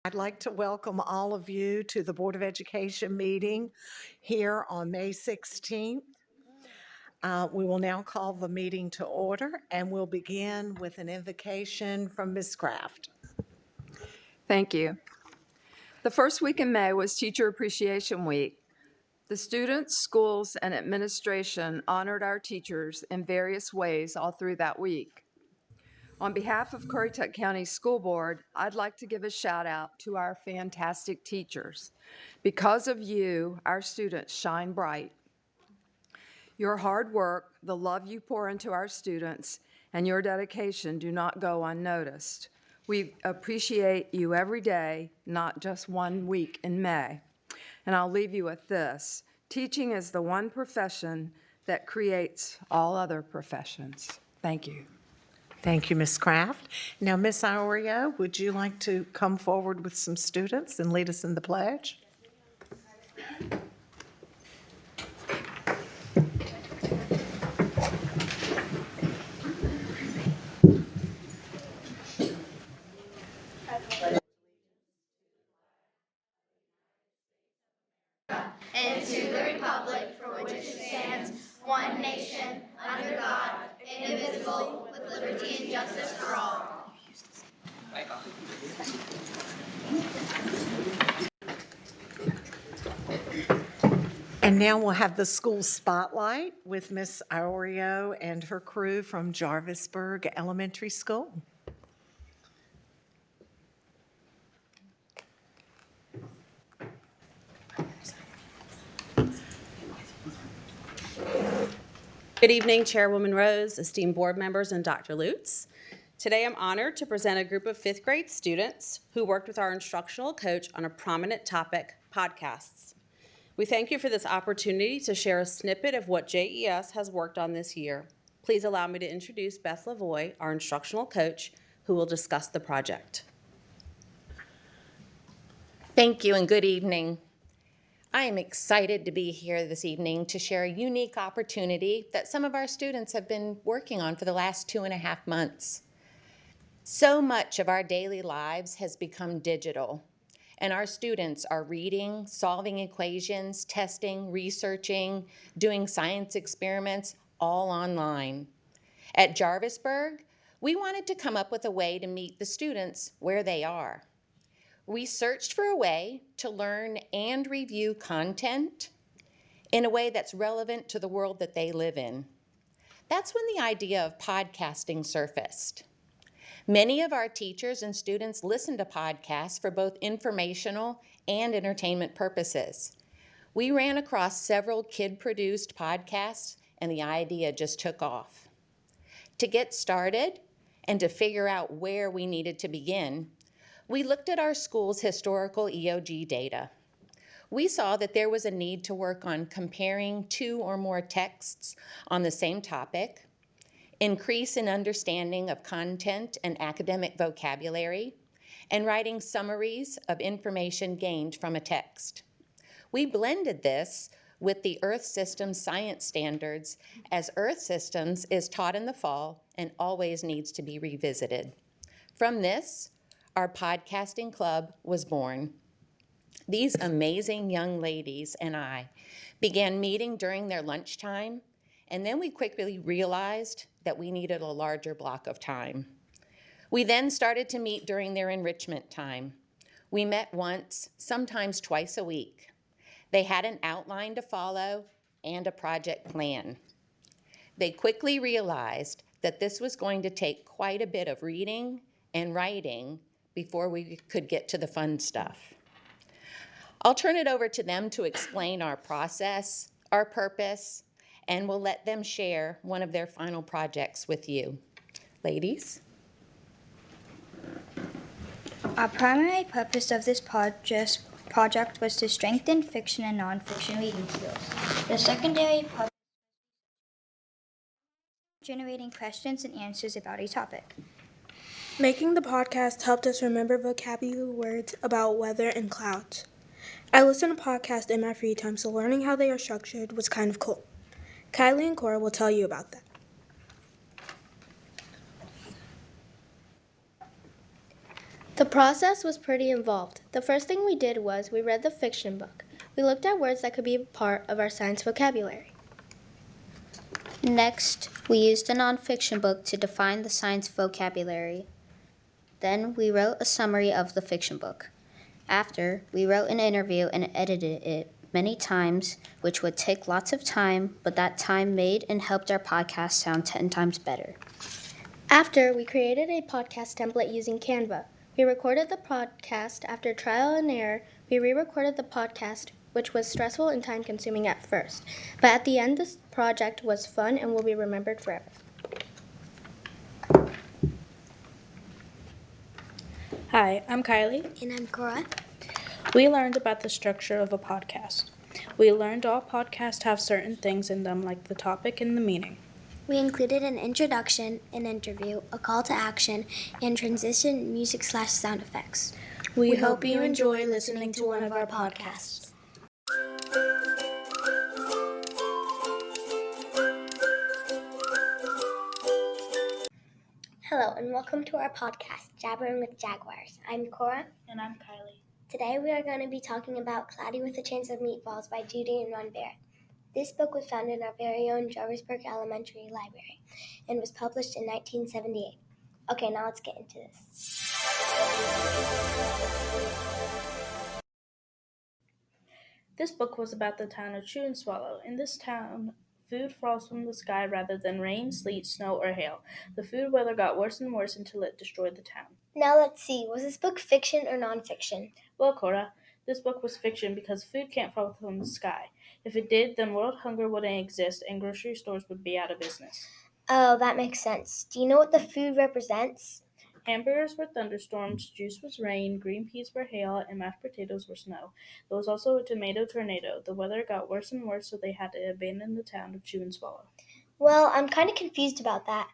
I'd like to welcome all of you to the Board of Education meeting here on May 16th. We will now call the meeting to order, and we'll begin with an invocation from Ms. Kraft. Thank you. The first week in May was Teacher Appreciation Week. The students, schools, and administration honored our teachers in various ways all through that week. On behalf of Currituck County School Board, I'd like to give a shout out to our fantastic teachers. Because of you, our students shine bright. Your hard work, the love you pour into our students, and your dedication do not go unnoticed. We appreciate you every day, not just 1 week in May. And I'll leave you with this. Teaching is the one profession that creates all other professions. Thank you. Thank you, Ms. Kraft. Now, Ms. Iorio, would you like to come forward with some students and lead us in the pledge? And to the republic for which it stands, one nation, under God, indivisible, with liberty and justice for all. And now we'll have the school spotlight with Ms. Iorio and her crew from Jarvisburg Elementary School. Good evening, Chairwoman Rose, esteemed board members, and Dr. Lutz. Today I'm honored to present a group of 5th grade students who worked with our instructional coach on a prominent topic, podcasts. We thank you for this opportunity to share a snippet of what JES has worked on this year. Please allow me to introduce Beth Lavoie, our instructional coach, who will discuss the project. Thank you and good evening. I am excited to be here this evening to share a unique opportunity that some of our students have been working on for the last 2.5 months. So much of our daily lives has become digital, and our students are reading, solving equations, testing, researching, doing science experiments, all online. At Jarvisburg, we wanted to come up with a way to meet the students where they are. We searched for a way to learn and review content in a way that's relevant to the world that they live in. That's when the idea of podcasting surfaced. Many of our teachers and students listen to podcasts for both informational and entertainment purposes. We ran across several kid-produced podcasts, and the idea just took off. To get started and to figure out where we needed to begin, we looked at our school's historical EOG data. We saw that there was a need to work on comparing 2 or more texts on the same topic, increase in understanding of content and academic vocabulary, and writing summaries of information gained from a text. We blended this with the Earth Systems science standards, as Earth Systems is taught in the fall and always needs to be revisited. From this, our podcasting club was born. These amazing young ladies and I began meeting during their lunchtime, and then we quickly realized that we needed a larger block of time. We then started to meet during their enrichment time. We met once, sometimes twice a week. They had an outline to follow and a project plan. They quickly realized that this was going to take quite a bit of reading and writing before we could get to the fun stuff. I'll turn it over to them to explain our process, our purpose, and we'll let them share one of their final projects with you. Ladies? Our primary purpose of this project was to strengthen fiction and nonfiction reading skills. The secondary purpose was generating questions and answers about a topic. Making the podcast helped us remember vocabulary words about weather and clouds. I listen to podcasts in my free time, so learning how they are structured was kind of cool. Kylie and Cora will tell you about that. The process was pretty involved. The first thing we did was we read the fiction book. We looked at words that could be part of our science vocabulary. Next, we used a nonfiction book to define the science vocabulary. Then we wrote a summary of the fiction book. After, we wrote an interview and edited it many times, which would take lots of time, but that time made and helped our podcast sound 10 times better. After, we created a podcast template using Canva. We recorded the podcast. After trial and error, we re-recorded the podcast, which was stressful and time-consuming at first. But at the end, this project was fun and will be remembered forever. Hi, I'm Kylie. And I'm Cora. We learned about the structure of a podcast. We learned all podcasts have certain things in them, like the topic and the meaning. We included an introduction, an interview, a call to action, and transition music/sound effects. We hope you enjoy listening to one of our podcasts. Hello and welcome to our podcast, Jabbering with Jaguars. I'm Cora. And I'm Kylie. Today we are going to be talking about Cloudy with a Chance of Meatballs by Judy and Ron Barrett. This book was found in our very own Jarvisburg Elementary Library and was published in 1978. Okay, now let's get into this. This book was about the town of Chew and Swallow. In this town, food falls from the sky rather than rain, sleet, snow, or hail. The food weather got worse and worse until it destroyed the town. Now let's see, was this book fiction or nonfiction? Well, Cora, this book was fiction because food can't fall from the sky. If it did, then world hunger wouldn't exist and grocery stores would be out of business. Oh, that makes sense. Do you know what the food represents? Hamburgers were thunderstorms, juice was rain, green peas were hail, and mashed potatoes were snow. There was also a tomato tornado. The weather got worse and worse, so they had to abandon the town of Chew and Swallow. Well, I'm kind of confused about that.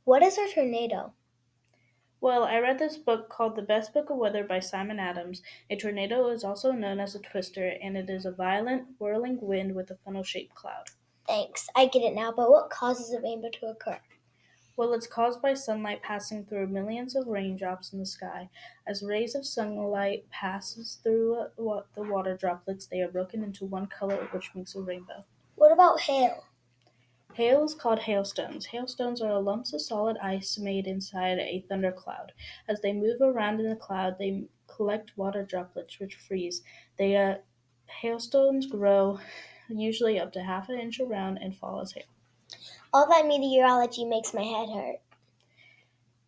What is a tornado? Well, I read this book called The Best Book of Weather by Simon Adams. A tornado is also known as a twister, and it is a violent, whirling wind with a funnel-shaped cloud. Thanks, I get it now, but what causes a rainbow to occur? Well, it's caused by sunlight passing through millions of raindrops in the sky. As rays of sunlight passes through the water droplets, they are broken into one color, which makes a rainbow. What about hail? Hail is called hailstones. Hailstones are lumps of solid ice made inside a thundercloud. As they move around in the cloud, they collect water droplets, which freeze. Hailstones grow usually up to half an inch around and fall as hail. All that meteorology makes my head hurt.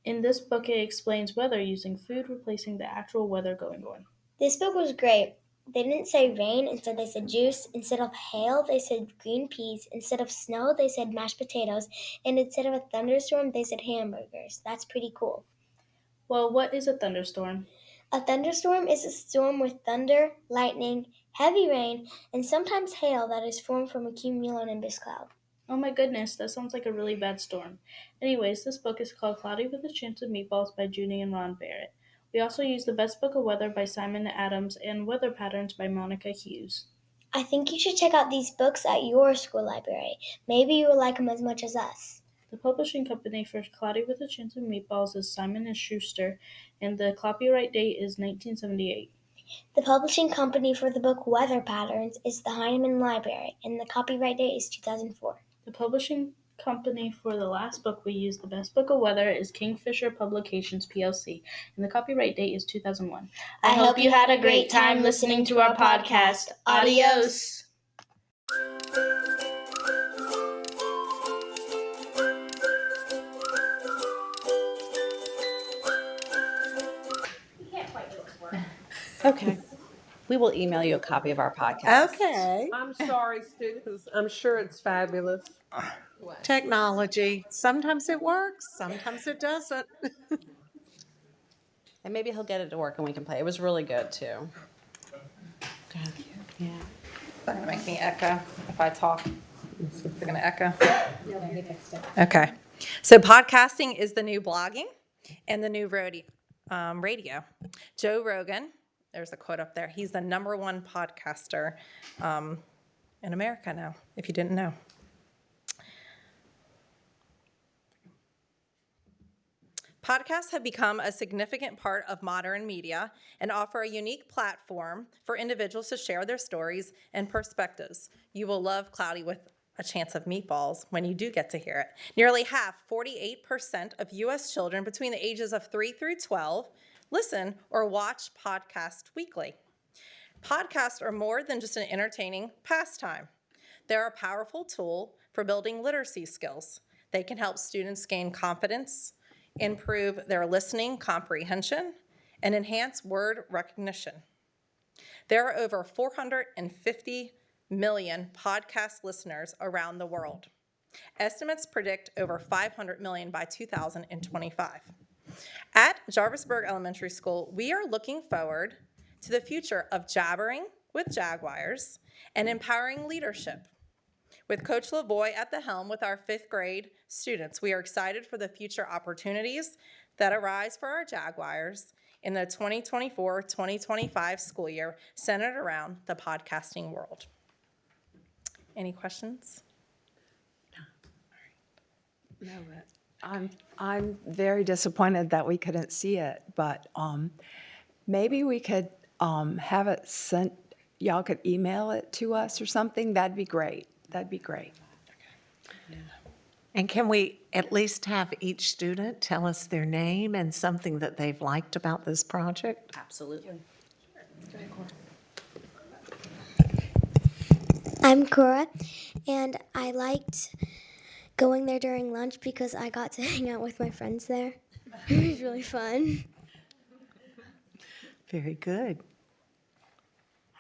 In this book, it explains weather using food replacing the actual weather going on. This book was great. They didn't say rain, instead they said juice. Instead of hail, they said green peas. Instead of snow, they said mashed potatoes. And instead of a thunderstorm, they said hamburgers. That's pretty cool. Well, what is a thunderstorm? A thunderstorm is a storm with thunder, lightning, heavy rain, and sometimes hail that is formed from a cumulonimbus cloud. Oh my goodness, that sounds like a really bad storm. Anyways, this book is called Cloudy with a Chance of Meatballs by Judy and Ron Barrett. We also use The Best Book of Weather by Simon Adams and Weather Patterns by Monica Hughes. I think you should check out these books at your school library. Maybe you will like them as much as us. The publishing company for Cloudy with a Chance of Meatballs is Simon & Schuster, and the copyright date is 1978. The publishing company for the book Weather Patterns is the Heinemann Library, and the copyright date is 2004. The publishing company for the last book we used, The Best Book of Weather, is Kingfisher Publications, PLC, and the copyright date is 2001. I hope you had a great time listening to our podcast. Adios! Okay. We will email you a copy of our podcast. Okay. I'm sorry, students. I'm sure it's fabulous. Technology. Sometimes it works, sometimes it doesn't. And maybe he'll get it to work and we can play. It was really good, too. Yeah. It's not going to make me echo if I talk. Is it going to echo? Okay. So podcasting is the new blogging and the new radio. Joe Rogan, there's a quote up there. He's the #1 podcaster in America now, if you didn't know. Podcasts have become a significant part of modern media and offer a unique platform for individuals to share their stories and perspectives. You will love Cloudy with a Chance of Meatballs when you do get to hear it. Nearly half, 48% of U.S. children between the ages of 3 through 12 listen or watch podcasts weekly. Podcasts are more than just an entertaining pastime. They're a powerful tool for building literacy skills. They can help students gain confidence, improve their listening comprehension, and enhance word recognition. There are over 450 million podcast listeners around the world. Estimates predict over 500 million by 2025. At Jarvisburg Elementary School, we are looking forward to the future of jabbering with Jaguars and empowering leadership. With Coach LaVoy at the helm with our 5th grade students, we are excited for the future opportunities that arise for our Jaguars in the 2024-2025 school year centered around the podcasting world. Any questions? No, I'm very disappointed that we couldn't see it, but maybe we could have it sent, y'all could email it to us or something. That'd be great. That'd be great. And can we at least have each student tell us their name and something that they've liked about this project? Absolutely. I'm Cora, and I liked going there during lunch because I got to hang out with my friends there. It was really fun. Very good.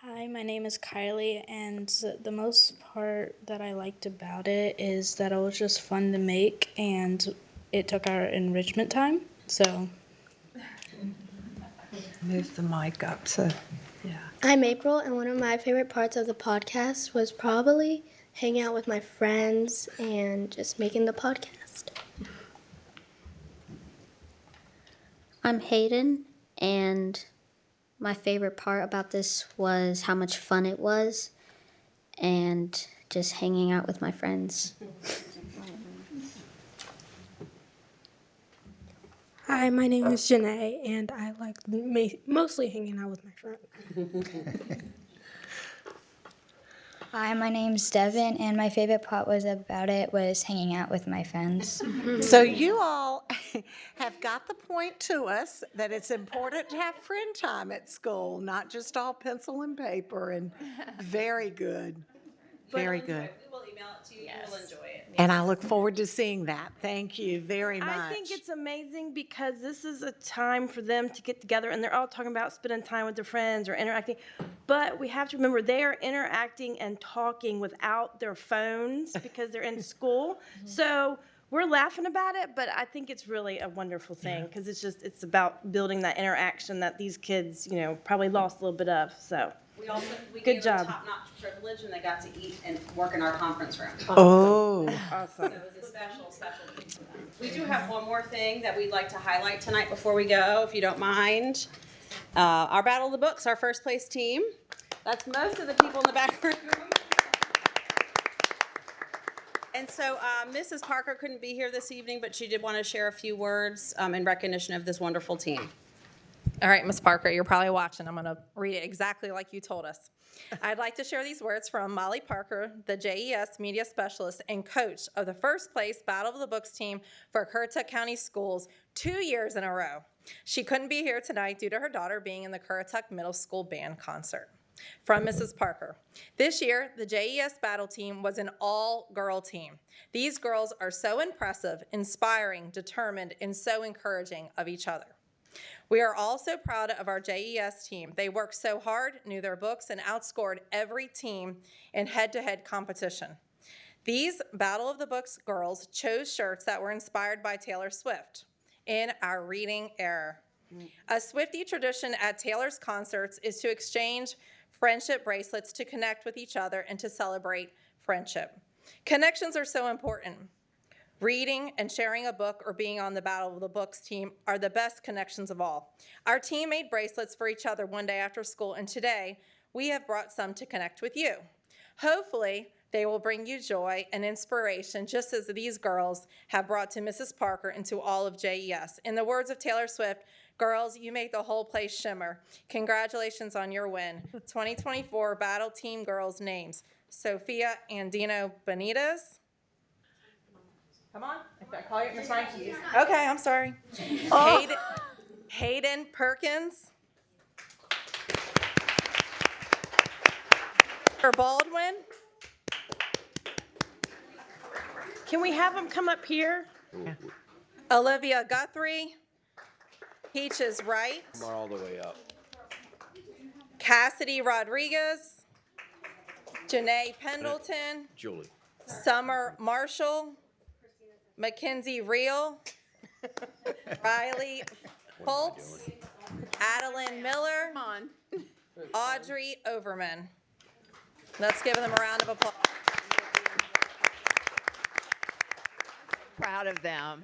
Hi, my name is Kylie, and the most part that I liked about it is that it was just fun to make, and it took our enrichment time, so. Move the mic up so, yeah. I'm April, and one of my favorite parts of the podcast was probably hanging out with my friends and just making the podcast. I'm Hayden, and my favorite part about this was how much fun it was and just hanging out with my friends. Hi, my name is Janae, and I like mostly hanging out with my friends. Hi, my name's Devin, and my favorite part about it was hanging out with my friends. So you all have got the point to us that it's important to have friend time at school, not just all pencil and paper, and very good. Very good. We will email it to you. You will enjoy it. And I look forward to seeing that. Thank you very much. I think it's amazing because this is a time for them to get together, and they're all talking about spending time with their friends or interacting. But we have to remember they are interacting and talking without their phones because they're in school. So we're laughing about it, but I think it's really a wonderful thing because it's about building that interaction that these kids, probably lost a little bit of. So. We Good gave job. them top-notch privilege, and they got to eat and work in our conference room. Oh. Awesome. So it was a special treat for them. We do have one more thing that we'd like to highlight tonight before we go, if you don't mind. Our Battle of the Books, our first place team. That's most of the people in the back room. And so Mrs. Parker couldn't be here this evening, but she did want to share a few words in recognition of this wonderful team. All right, Ms. Parker, you're probably watching. I'm going to read it exactly like you told us. I'd like to share these words from Molly Parker, the JES media specialist and coach of the first place Battle of the Books team for Currituck County Schools 2 years in a row. She couldn't be here tonight due to her daughter being in the Currituck Middle School band concert. From Mrs. Parker, this year, the JES battle team was an all-girl team. These girls are so impressive, inspiring, determined, and so encouraging of each other. We are all so proud of our JES team. They worked so hard, knew their books, and outscored every team in head-to-head competition. These Battle of the Books girls chose shirts that were inspired by Taylor Swift in our reading era. A Swiftie tradition at Taylor's concerts is to exchange friendship bracelets to connect with each other and to celebrate friendship. Connections are so important. Reading and sharing a book or being on the Battle of the Books team are the best connections of all. Our team made bracelets for each other one day after school, and today we have brought some to connect with you. Hopefully, They will bring you joy and inspiration, just as these girls have brought to Mrs. Parker and to all of JES. In the words of Taylor Swift, girls, you make the whole place shimmer. Congratulations on your win. 2024 Battle Team Girls names: Sophia Andino Benitez. Come on, I call you Miss Ryan. Okay, I'm sorry. Hayden Perkins. Baldwin. Can we have them come up here? Olivia Guthrie. Peaches Wright. Come on all the way up. Cassidy Rodriguez. Janae Pendleton. Julie. Summer Marshall. Mackenzie Reel. Riley Fultz. Adeline Miller. Come on. Audrey Overman. Let's give them a round of applause. Proud of them.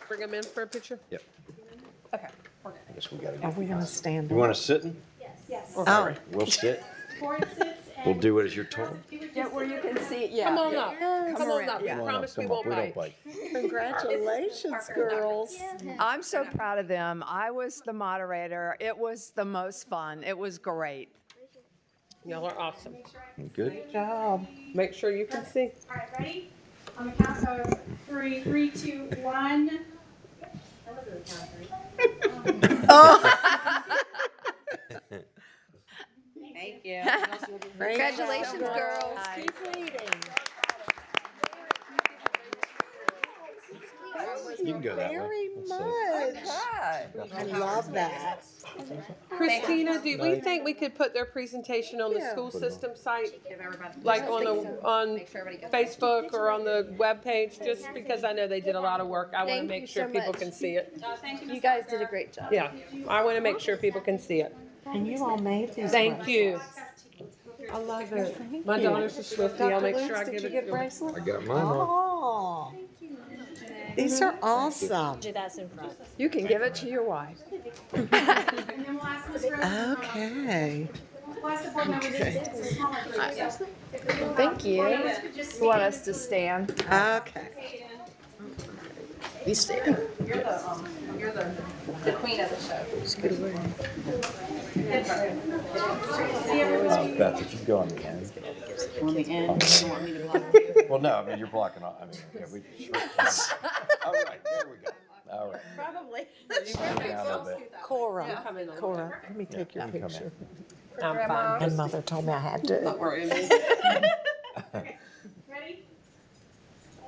Bring them in for a picture. Yep. Okay. I guess we gotta Are we going to stand You up? want to sit? Yes. All right, we'll sit. We'll do it as you're told. Yeah, where you can see. Yeah. Come on up. Come on around, up. We yeah. promise we Come on, won't we don't bite. bite. Congratulations, girls. I'm so proud of them. I was the moderator. It was the most fun. It was great. Y'all are awesome. Good. Good job. Make sure you can see. All right, ready? On the count of three. 3, 2, 1. That wasn't the count of 3. Thank you. Congratulations, girls. Keep leading. You can go that way. Very Let's see. much. I love that. Christina, do we think we could put their presentation on the school system site? Like on Facebook or on the webpage, just because I know they did a lot of work. I want to make sure people can see it. You guys did a great job. Yeah, I want to make sure people can see it. And you all made these. Thank you. I love it. My daughter's a Swiftie. I'll make sure I Did give you it get to her. bracelets? I got mine on. Oh, these are awesome. That's in front. You can give it to your wife. And then we'll ask Ms. Rose. Okay. We'll ask the board members to sit. It's a smaller group, so if the board Thank you. members could just You want stand. us to stand? Okay. You stand. You're the queen of the show. Beth, if you go on the end. On the end, you want me to block you? Well, no, I mean, you're blocking off. I mean, yeah, we. All right, there we go. All right. Probably. Down a little bit. Cora, let me take your You can come picture. in. I'm fine. And Mother told me I had to. Don't worry. Ready?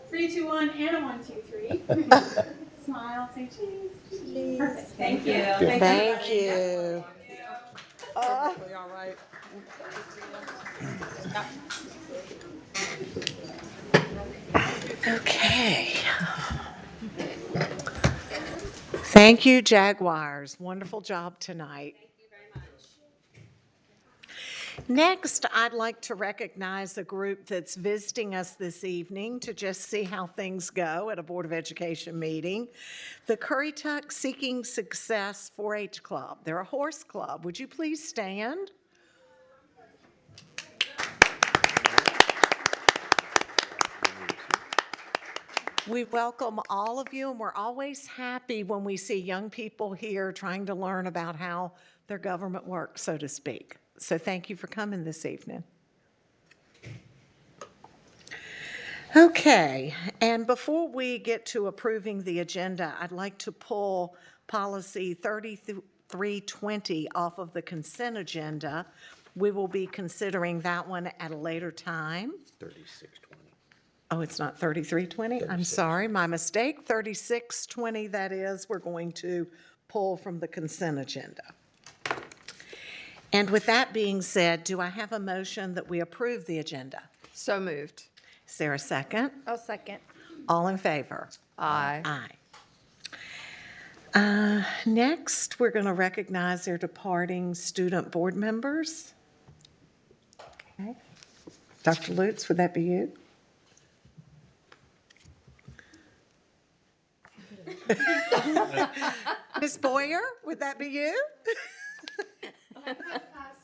3, 2, 1, and a 1, 2, 3. Smile, say cheese. Perfect. Thank you. Thank you. Perfectly all right. Okay. Thank you, Jaguars. Wonderful job tonight. Next, I'd like to recognize a group that's visiting us this evening to just see how things go at a Board of Education meeting. The Currituck Seeking Success 4-H Club. They're a horse club. Would you please stand? We welcome all of you, and we're always happy when we see young people here trying to learn about how their government works, so to speak. So thank you for coming this evening. Okay, and before we get to approving the agenda, I'd like to pull policy 3320 off of the consent agenda. We will be considering that one at a later time. 3620. Oh, it's not 3320? I'm sorry, my mistake. 3620, that is, we're going to pull from the consent agenda. And with that being said, do I have a motion that we approve the agenda? So moved. Is there a second? I'll second. All in favor? Aye. Aye. Next, we're going to recognize their departing student board members. Okay. Dr. Lutz, would that be you? Ms. Boyer, would that be you?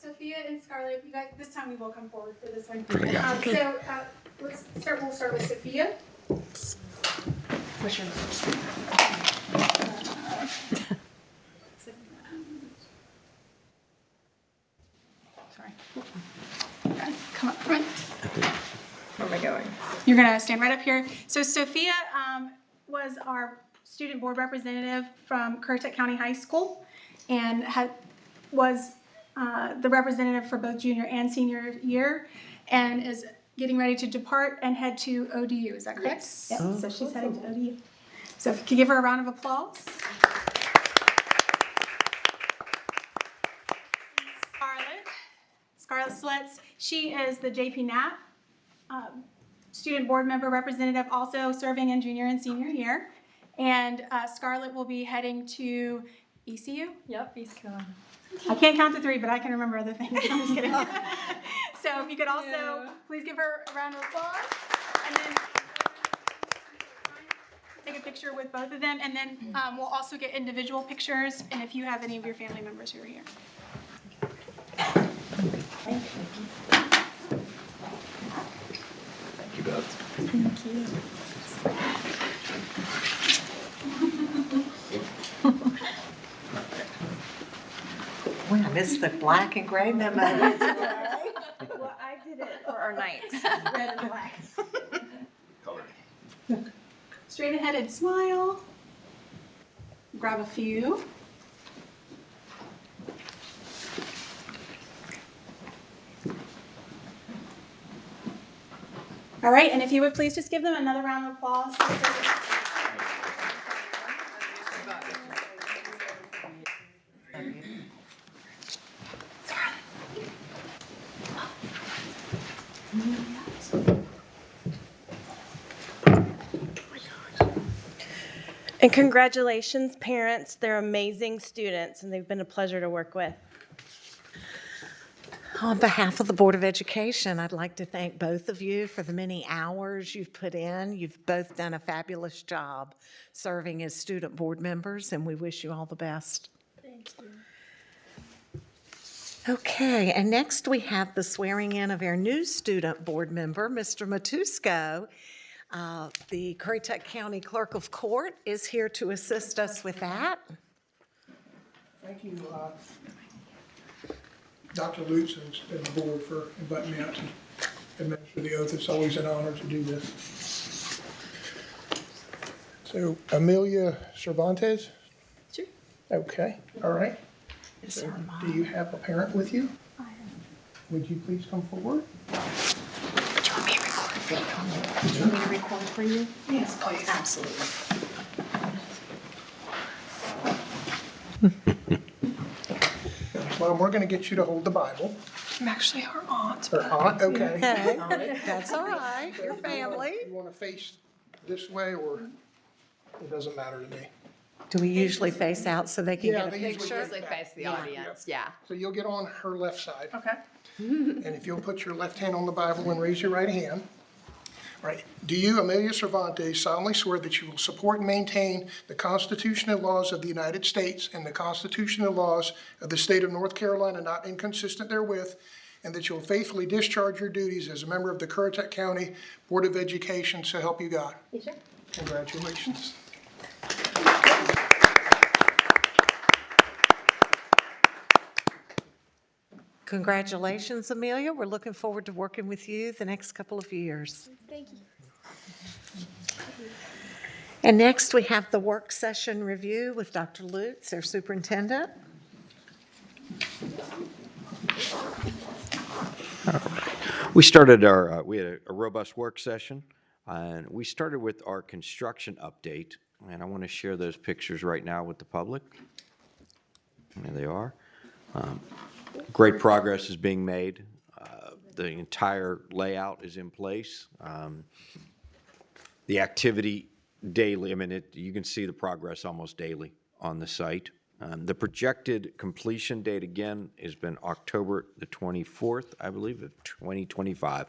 Sophia and Scarlett, you guys, this time we will come forward for this one. Pretty good. We'll start with Sophia. Push her. Sorry. Okay, come up front. Where am I going? You're gonna stand right up here. So Sophia was our student board representative from Currituck County High School and was the representative for both junior and senior year and is getting ready to depart and head to ODU. Is that correct? Yes. Yep. So she's heading to ODU. So if you could give her a round of applause. Scarlett Slitz, she is the JP Knapp student board member representative, also serving in junior and senior year. And Scarlett will be heading to ECU? Yep, East Carolina. I can't count to 3, but I can remember other things. I'm just kidding. So if you could also please give her a round of applause. And then take a picture with both of them. And then we'll also get individual pictures. And if you have any of your family members who are here. Thank you. Thank you both. Thank you. Boy, I missed the black and gray memo. Well, I did it for our nights, red and black. Colored. Straight ahead and smile. Grab a few. All right, and if you would please just give them another round of applause. And congratulations, parents. They're amazing students, and they've been a pleasure to work with. On behalf of the Board of Education, I'd like to thank both of you for the many hours you've put in. You've both done a fabulous job serving as student board members, and we wish you all the best. Thank you. Okay, and next we have the swearing in of our new student board member, Mr. Matusko. The Currituck County Clerk of Court is here to assist us with that. Thank you, Dr. Lutz and the board for inviting me out to administer the oath. It's always an honor to do this. So, Amelia Cervantes? Sure. Okay, all right. So, do you have a parent with you? Would you please come forward? Do you want me to record for you? Do you want me to record for you? Yes, please. Absolutely. Mom, we're going to get you to hold the Bible. I'm actually her aunt. Her aunt? Okay. Okay, All right. that's all right. Your family. You want to face this way, or it doesn't matter to me? Do we usually face out so they can Yeah, get a they usually picture? get Face the audience, yeah. So you'll get on her left side. Okay. And if you'll put your left hand on the Bible and raise your right hand. Right. Do you, Amelia Cervantes, solemnly swear that you will support and maintain the Constitution and laws of the United States and the Constitution and laws of the state of North Carolina, not inconsistent therewith, and that you will faithfully discharge your duties as a member of the Currituck County Board of Education, so help you God? Yes, sir. Congratulations. Congratulations, Amelia. We're looking forward to working with you the next couple of years. Thank you. And next, we have the work session review with Dr. Lutz, our superintendent. We started we had a robust work session, and we started with our construction update, and I want to share those pictures right now with the public. There they are. Great progress is being made. The entire layout is in place. The activity daily, I mean, you can see the progress almost daily on the site. The projected completion date, again, has been October the 24th, I believe, of 2025.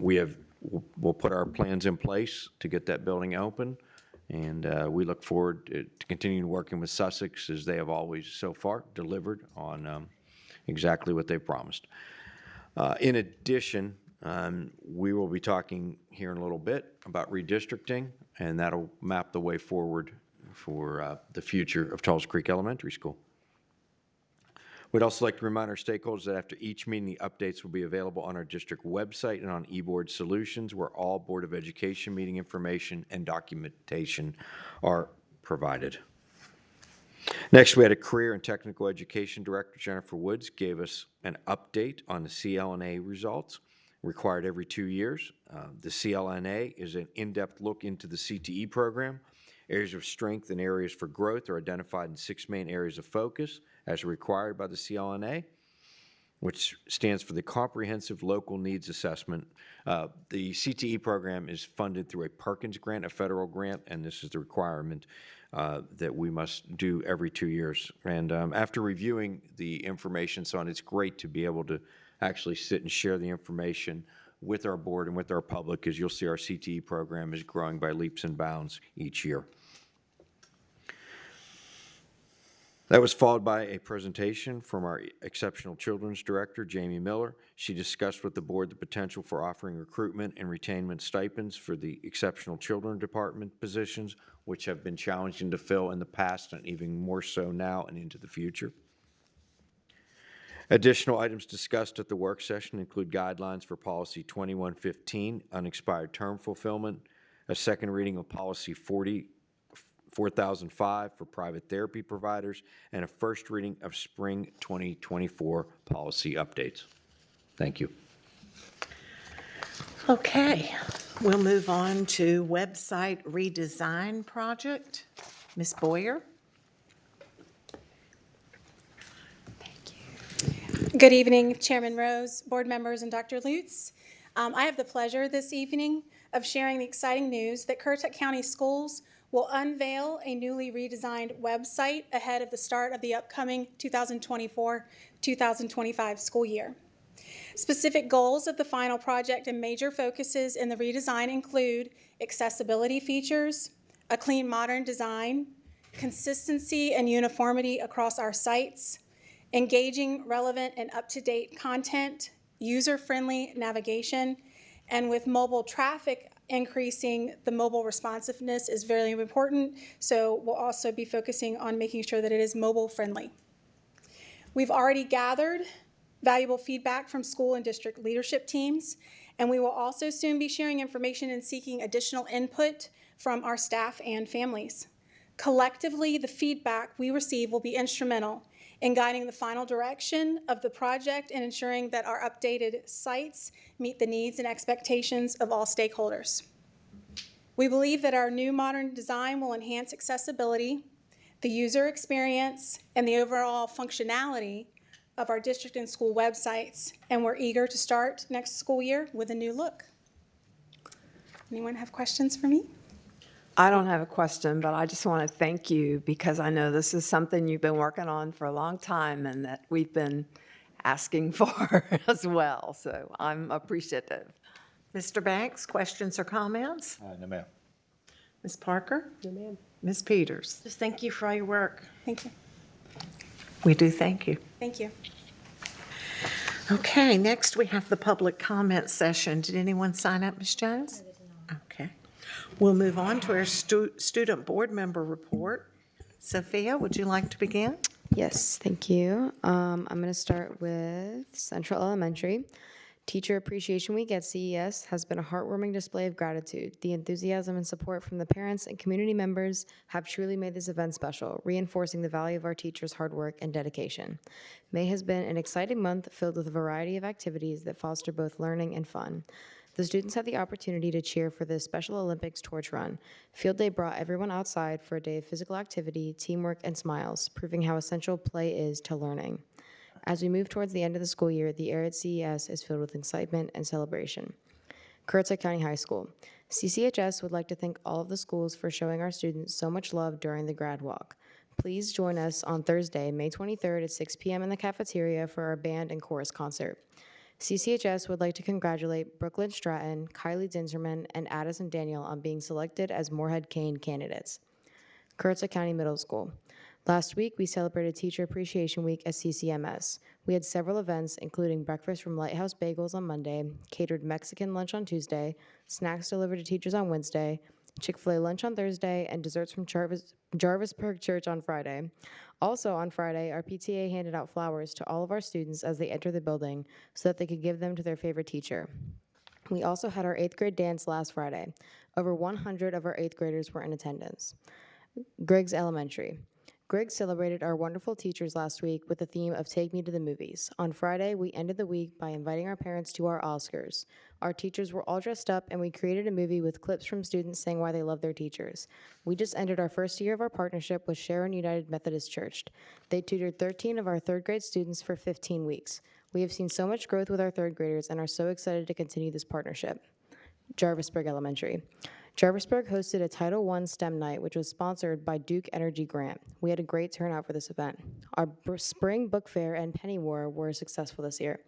We'll put our plans in place to get that building open, and we look forward to continuing working with Sussex, as they have always so far delivered on exactly what they promised. In addition, we will be talking here in a little bit about redistricting, and that'll map the way forward for the future of Tulsa Creek Elementary School. We'd also like to remind our stakeholders that after each meeting, the updates will be available on our district website and on eBoard Solutions, where all Board of Education meeting information and documentation are provided. Next, we had a Career and Technical Education Director, Jennifer Woods, gave us an update on the CLNA results, required every 2 years. The CLNA is an in-depth look into the CTE program. Areas of strength and areas for growth are identified in 6 main areas of focus as required by the CLNA, which stands for the Comprehensive Local Needs Assessment. The CTE program is funded through a Perkins grant, a federal grant, and this is the requirement that we must do every 2 years. And after reviewing the information, so on, it's great to be able to actually sit and share the information with our board and with our public, as you'll see our CTE program is growing by leaps and bounds each year. That was followed by a presentation from our Exceptional Children's Director, Jamie Miller. She discussed with the board the potential for offering recruitment and retainment stipends for the Exceptional Children Department positions, which have been challenging to fill in the past and even more so now and into the future. Additional items discussed at the work session include guidelines for Policy 2115, unexpired term fulfillment, a second reading of Policy 4005 for private therapy providers, and a first reading of Spring 2024 policy updates. Thank you. Okay, we'll move on to website redesign project. Ms. Boyer. Good evening, Chairman Rose, board members, and Dr. Lutz. I have the pleasure this evening of sharing the exciting news that Currituck County Schools will unveil a newly redesigned website ahead of the start of the upcoming 2024-2025 school year. Specific goals of the final project and major focuses in the redesign include accessibility features, a clean, modern design, consistency and uniformity across our sites, engaging, relevant, and up-to-date content, user-friendly navigation, and with mobile traffic increasing, the mobile responsiveness is very important, so we'll also be focusing on making sure that it is mobile-friendly. We've already gathered valuable feedback from school and district leadership teams, and we will also soon be sharing information and seeking additional input from our staff and families. Collectively, the feedback we receive will be instrumental in guiding the final direction of the project and ensuring that our updated sites meet the needs and expectations of all stakeholders. We believe that our new modern design will enhance accessibility, the user experience, and the overall functionality of our district and school websites, and we're eager to start next school year with a new look. Anyone have questions for me? I don't have a question, but I just want to thank you because I know this is something you've been working on for a long time and that we've been asking for as well. So I'm appreciative. Mr. Banks, questions or comments? No, ma'am. Ms. Parker? No, ma'am. Ms. Peters? Just thank you for all your work. Thank you. We do thank you. Thank you. Okay, next we have the public comment session. Did anyone sign up, Ms. Jones? Okay. We'll move on to our student board member report. Sophia, would you like to begin? Yes, thank you. I'm going to start with Central Elementary. Teacher Appreciation Week at CES has been a heartwarming display of gratitude. The enthusiasm and support from the parents and community members have truly made this event special, reinforcing the value of our teachers' hard work and dedication. May has been an exciting month filled with a variety of activities that foster both learning and fun. The students had the opportunity to cheer for the Special Olympics torch run. Field Day brought everyone outside for a day of physical activity, teamwork, and smiles, proving how essential play is to learning. As we move towards the end of the school year, the air at CES is filled with excitement and celebration. Currituck County High School. CCHS would like to thank all of the schools for showing our students so much love during the grad walk. Please join us on Thursday, May 23rd at 6 p.m. in the cafeteria for our band and chorus concert. CCHS would like to congratulate Brooklyn Stratton, Kylie Dinserman, and Addison Daniel on being selected as Moorhead Kane candidates. Currituck County Middle School. Last week, we celebrated Teacher Appreciation Week at CCMS. We had several events, including breakfast from Lighthouse Bagels on Monday, catered Mexican lunch on Tuesday, snacks delivered to teachers on Wednesday, Chick-fil-A lunch on Thursday, and desserts from Jarvisburg Church on Friday. Also on Friday, our PTA handed out flowers to all of our students as they entered the building so that they could give them to their favorite teacher. We also had our 8th grade dance last Friday. Over 100 of our 8th graders were in attendance. Griggs Elementary. Griggs celebrated our wonderful teachers last week with the theme of Take Me to the Movies. On Friday, we ended the week by inviting our parents to our Oscars. Our teachers were all dressed up, and we created a movie with clips from students saying why they love their teachers. We just ended our first year of our partnership with Sharon United Methodist Church. They tutored 13 of our 3rd grade students for 15 weeks. We have seen so much growth with our 3rd graders and are so excited to continue this partnership. Jarvisburg Elementary. Jarvisburg hosted a Title I STEM night, which was sponsored by Duke Energy Grant. We had a great turnout for this event. Our spring book fair and penny war were successful this year.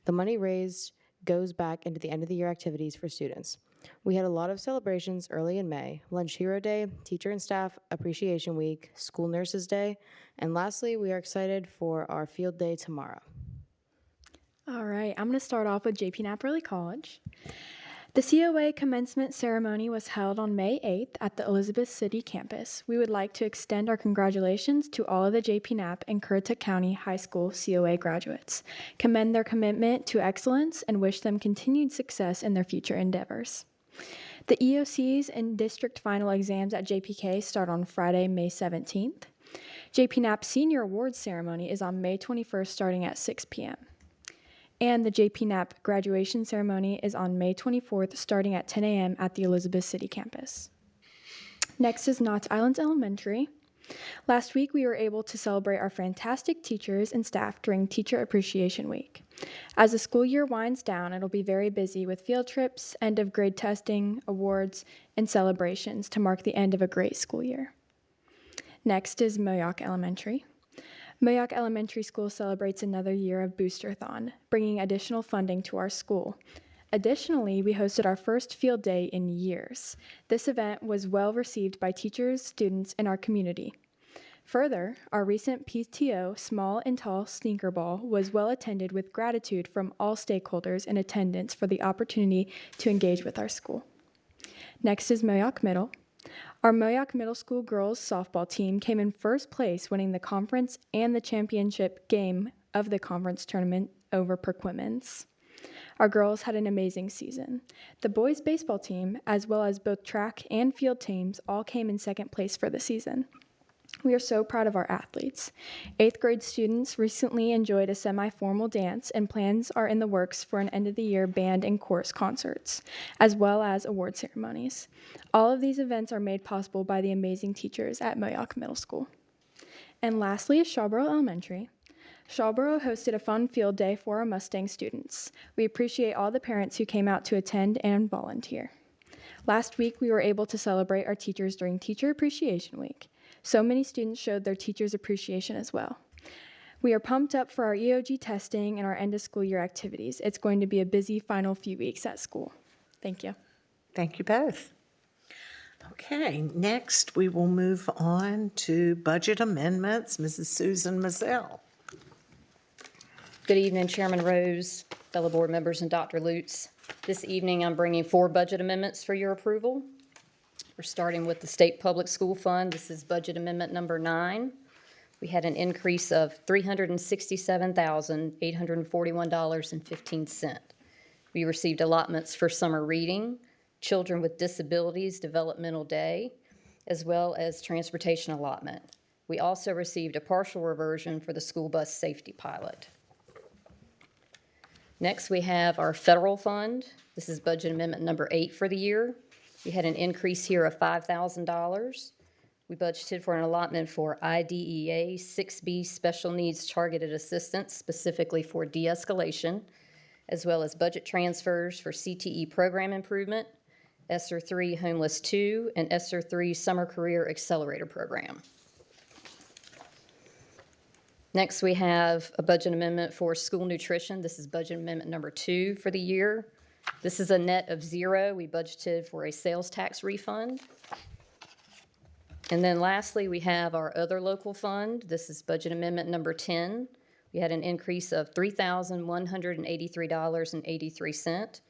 The money raised goes back into the end of the year activities for students. We had a lot of celebrations early in May: Lunch Hero Day, Teacher and Staff Appreciation Week, School Nurses Day, and lastly, we are excited for our field day tomorrow. All right, I'm going to start off with JP Knapp Early College. The COA commencement ceremony was held on May 8th at the Elizabeth City campus. We would like to extend our congratulations to all of the JP Knapp and Currituck County High School COA graduates, commend their commitment to excellence, and wish them continued success in their future endeavors. The EOCs and district final exams at JPK start on Friday, May 17th. JP Knapp Senior Awards Ceremony is on May 21st starting at 6 p.m. And the JP Knapp graduation ceremony is on May 24th, starting at 10 a.m. at the Elizabeth City campus. Next is Knotts Islands Elementary. Last week, we were able to celebrate our fantastic teachers and staff during Teacher Appreciation Week. As the school year winds down, it'll be very busy with field trips, end of grade testing, awards, and celebrations to mark the end of a great school year. Next is Moyock Elementary. Moyock Elementary School celebrates another year of Boosterthon, bringing additional funding to our school. Additionally, we hosted our first field day in years. This event was well received by teachers, students, and our community. Further, our recent PTO Small and Tall Sneaker Ball was well attended with gratitude from all stakeholders in attendance for the opportunity to engage with our school. Next is Moyock Middle. Our Moyock Middle School girls softball team came in first place, winning the conference and the championship game of the conference tournament over Perquimans. Our girls had an amazing season. The boys baseball team, as well as both track and field teams, all came in second place for the season. We are so proud of our athletes. 8th grade students recently enjoyed a semi-formal dance, and plans are in the works for an end-of-the-year band and chorus concerts, as well as award ceremonies. All of these events are made possible by the amazing teachers at Moyock Middle School. And lastly is Shawboro Elementary. Shawboro hosted a fun field day for our Mustang students. We appreciate all the parents who came out to attend and volunteer. Last week, we were able to celebrate our teachers during Teacher Appreciation Week. So many students showed their teachers' appreciation as well. We are pumped up for our EOG testing and our end of school year activities. It's going to be a busy final few weeks at school. Thank you. Thank you both. Okay, next we will move on to budget amendments. Mrs. Susan Mazzell. Good evening, Chairman Rose, fellow board members, and Dr. Lutz. This evening, I'm bringing 4 budget amendments for your approval. We're starting with the State Public School Fund. This is budget amendment number 9. We had an increase of $367,841.15. We received allotments for summer reading, Children with Disabilities Developmental Day, as well as transportation allotment. We also received a partial reversion for the school bus safety pilot. Next, we have our federal fund. This is budget amendment number 8 for the year. We had an increase here of $5,000. We budgeted for an allotment for IDEA 6B Special Needs Targeted Assistance, specifically for de-escalation, as well as budget transfers for CTE program improvement, ESSER 3 Homeless 2, and ESSER 3 Summer Career Accelerator Program. Next, we have a budget amendment for school nutrition. This is budget amendment number 2 for the year. This is a net of 0. We budgeted for a sales tax refund. And then lastly, we have our other local fund. This is budget amendment number 10. We had an increase of $3,183.83.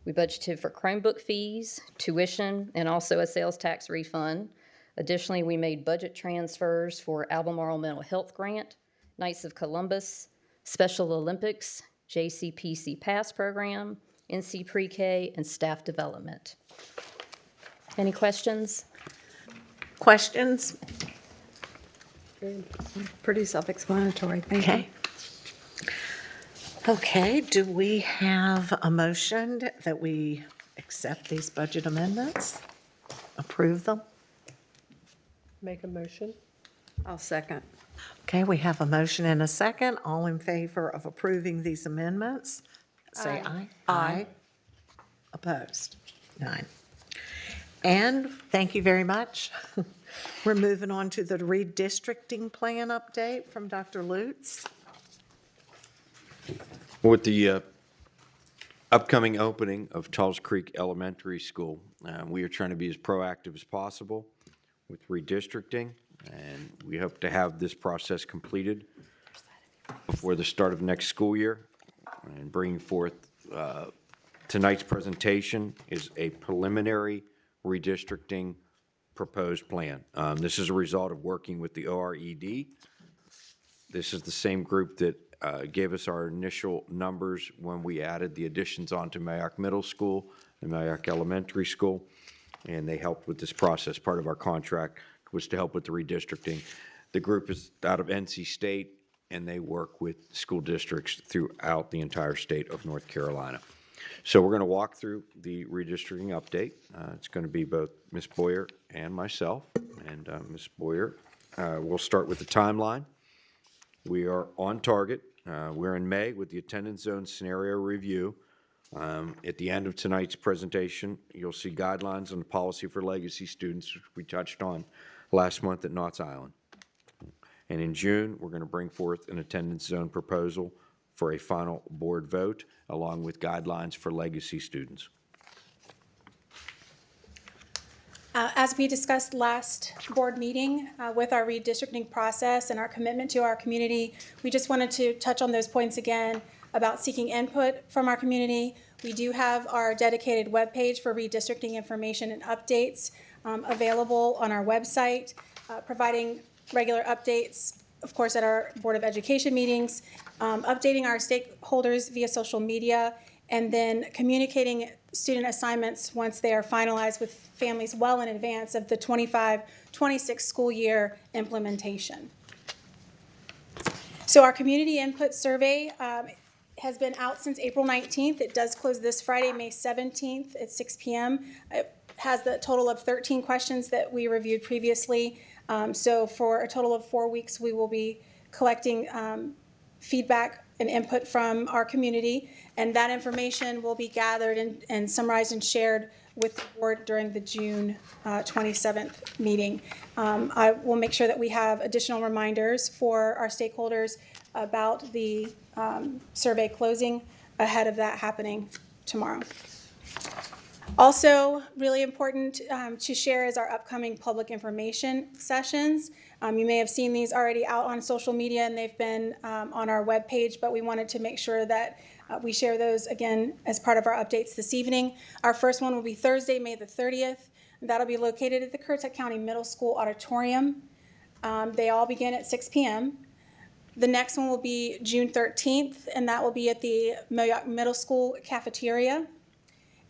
We budgeted for Chromebook fees, tuition, and also a sales tax refund. Additionally, we made budget transfers for Albemarle Mental Health Grant, Knights of Columbus, Special Olympics, JCPC Pass Program, NC Pre-K, and staff development. Any questions? Questions? Pretty self-explanatory. Thank you. Okay. Okay, do we have a motion that we accept these budget amendments? Approve them? Make a motion. I'll second. Okay, we have a motion and a second. All in favor of approving these amendments? Say aye. Aye. Opposed? None. And thank you very much. We're moving on to the redistricting plan update from Dr. Lutz. With the upcoming opening of Tulls Creek Elementary School, we are trying to be as proactive as possible with redistricting, and we hope to have this process completed before the start of next school year. And bringing forth tonight's presentation is a preliminary redistricting proposed plan. This is a result of working with the ORED. This is the same group that gave us our initial numbers when we added the additions onto Mayock Middle School and Mayock Elementary School, and they helped with this process. Part of our contract was to help with the redistricting. The group is out of NC State, and they work with school districts throughout the entire state of North Carolina. So we're going to walk through the redistricting update. It's going to be both Ms. Boyer and myself. And Ms. Boyer, we'll start with the timeline. We are on target. We're in May with the attendance zone scenario review. At the end of tonight's presentation, you'll see guidelines on the policy for legacy students, which we touched on last month at Knott's Island. And in June, we're going to bring forth an attendance zone proposal for a final board vote, along with guidelines for legacy students. As we discussed last board meeting with our redistricting process and our commitment to our community, we just wanted to touch on those points again about seeking input from our community. We do have our dedicated webpage for redistricting information and updates available on our website, providing regular updates, of course, at our Board of Education meetings, updating our stakeholders via social media, and then communicating student assignments once they are finalized with families well in advance of the 25-26 school year implementation. So our community input survey has been out since April 19th. It does close this Friday, May 17th at 6 p.m. It has the total of 13 questions that we reviewed previously. So for a total of 4 weeks, we will be collecting feedback and input from our community, and that information will be gathered and summarized and shared with the board during the June 27th meeting. I will make sure that we have additional reminders for our stakeholders about the survey closing ahead of that happening tomorrow. Also, really important to share is our upcoming public information sessions. You may have seen these already out on social media, and they've been on our webpage, but we wanted to make sure that we share those again as part of our updates this evening. Our first one will be Thursday, May the 30th. That'll be located at the Currituck County Middle School Auditorium. They all begin at 6 p.m. The next one will be June 13th, and that will be at the Mayock Middle School cafeteria.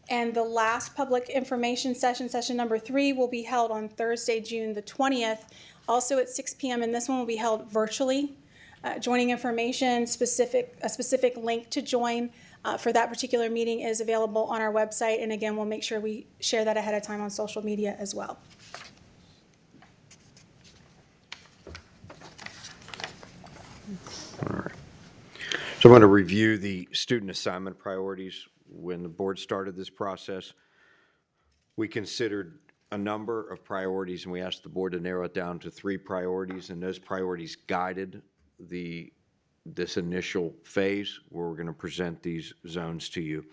And the last public information session, session number 3, will be held on Thursday, June the 20th, also at 6 p.m., and this one will be held virtually. Joining information, a specific link to join for that particular meeting is available on our website, and again, we'll make sure we share that ahead of time on social media as well. All right. So I'm going to review the student assignment priorities. When the board started this process, we considered a number of priorities, and we asked the board to narrow it down to 3 priorities, and those priorities guided this initial phase where we're going to present these zones to you.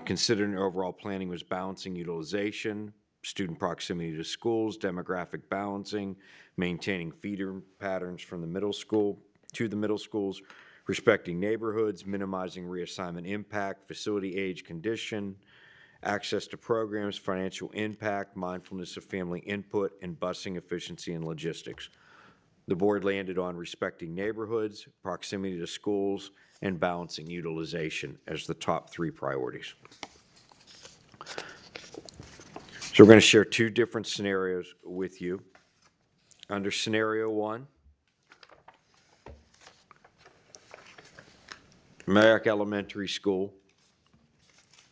Considering overall planning was balancing utilization, student proximity to schools, demographic balancing, maintaining feeder patterns from the middle school to the middle schools, respecting neighborhoods, minimizing reassignment impact, facility age condition, access to programs, financial impact, mindfulness of family input, and busing efficiency and logistics. The board landed on respecting neighborhoods, proximity to schools, and balancing utilization as the top 3 priorities. So we're going to share 2 different scenarios with you. Under scenario 1, Merrick Elementary School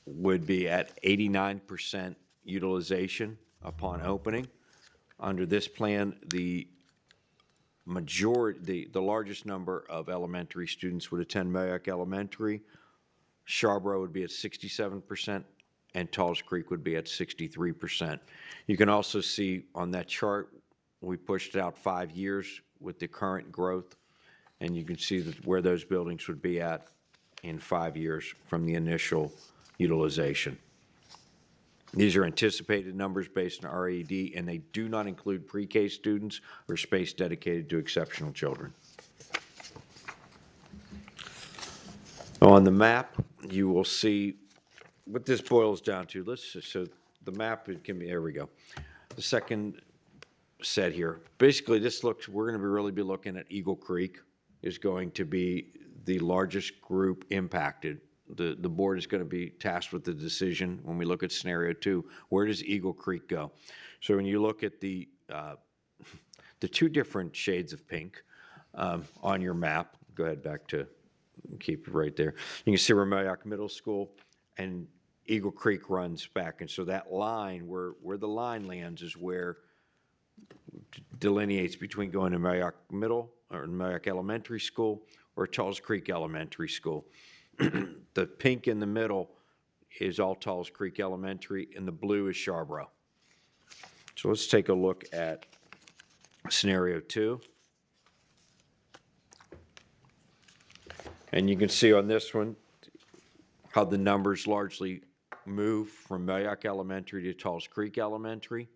would be at 89% utilization upon opening. Under this plan, the largest number of elementary students would attend Merrick Elementary. Sharborough would be at 67%, and Talls Creek would be at 63%. You can also see on that chart, we pushed it out 5 years with the current growth, and you can see that where those buildings would be at in 5 years from the initial utilization. These are anticipated numbers based on RED, and they do not include pre-K students or space dedicated to exceptional children. On the map, you will see what this boils down to. So the map, it can be, there we go. The second set here, basically we're going to really be looking at Eagle Creek is going to be the largest group impacted. The board is going to be tasked with the decision when we look at scenario 2, where does Eagle Creek go? So when you look at the 2 different shades of pink on your map, go ahead back to, keep it right there. You can see where Merrick Middle School and Eagle Creek runs back. And so that line, where the line lands is where delineates between going to Merrick Middle or Merrick Elementary School or Talls Creek Elementary School. The pink in the middle is all Talls Creek Elementary, and the blue is Sharborough. So let's take a look at scenario 2. And you can see on this one how the numbers largely move from Merrick Elementary to Talls Creek Elementary.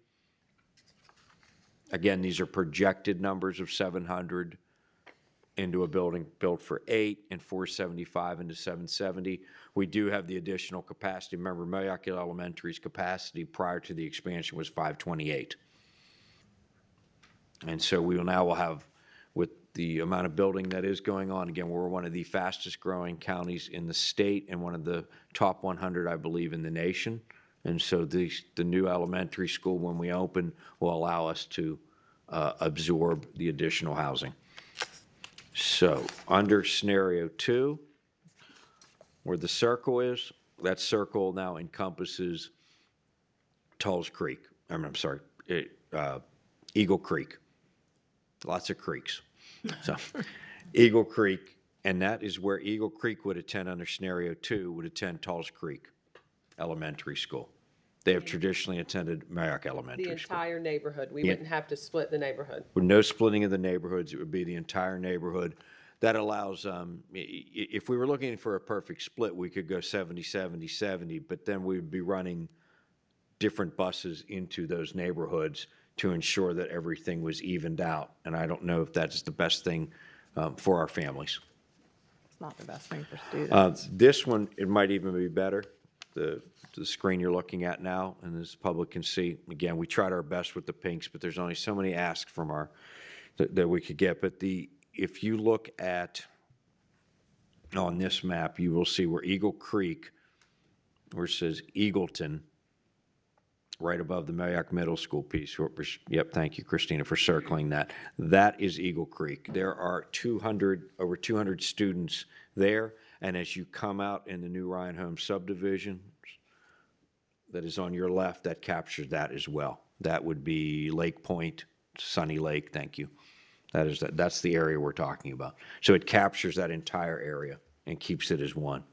Again, these are projected numbers of 700 into a building built for 8 and 475 into 770. We do have the additional capacity. Remember, Merrick Elementary's capacity prior to the expansion was 528. And so we will now have, with the amount of building that is going on, again, we're one of the fastest growing counties in the state and one of the top 100, I believe, in the nation. And so the new elementary school, when we open, will allow us to absorb the additional housing. So under scenario 2, where the circle is, that circle now encompasses Talls Creek. I'm sorry, Eagle Creek. Lots of creeks. So Eagle Creek, and that is where Eagle Creek would attend under scenario 2, would attend Talls Creek Elementary School. They have traditionally attended Merrick Elementary School. The entire neighborhood. We wouldn't have to split the neighborhood. With no splitting of the neighborhoods, it would be the entire neighborhood. That allows, if we were looking for a perfect split, we could go 70, 70, 70, but then we'd be running different buses into those neighborhoods to ensure that everything was evened out. And I don't know if that's the best thing for our families. It's not the best thing for students. This one, it might even be better. The screen you're looking at now, and this public can see, again, we tried our best with the pinks, but there's only so many asks from our, that we could get. But if you look at, on this map, you will see where Eagle Creek, where it says Eagleton, right above the Merrick Middle School piece. Yep, thank you, Christina, for circling that. That is Eagle Creek. There are over 200 students there, and as you come out in the new Ryan Homes subdivision that is on your left, that captures that as well. That would be Lake Point, Sunny Lake, thank you. That's the area we're talking about. So it captures that entire area and keeps it as one.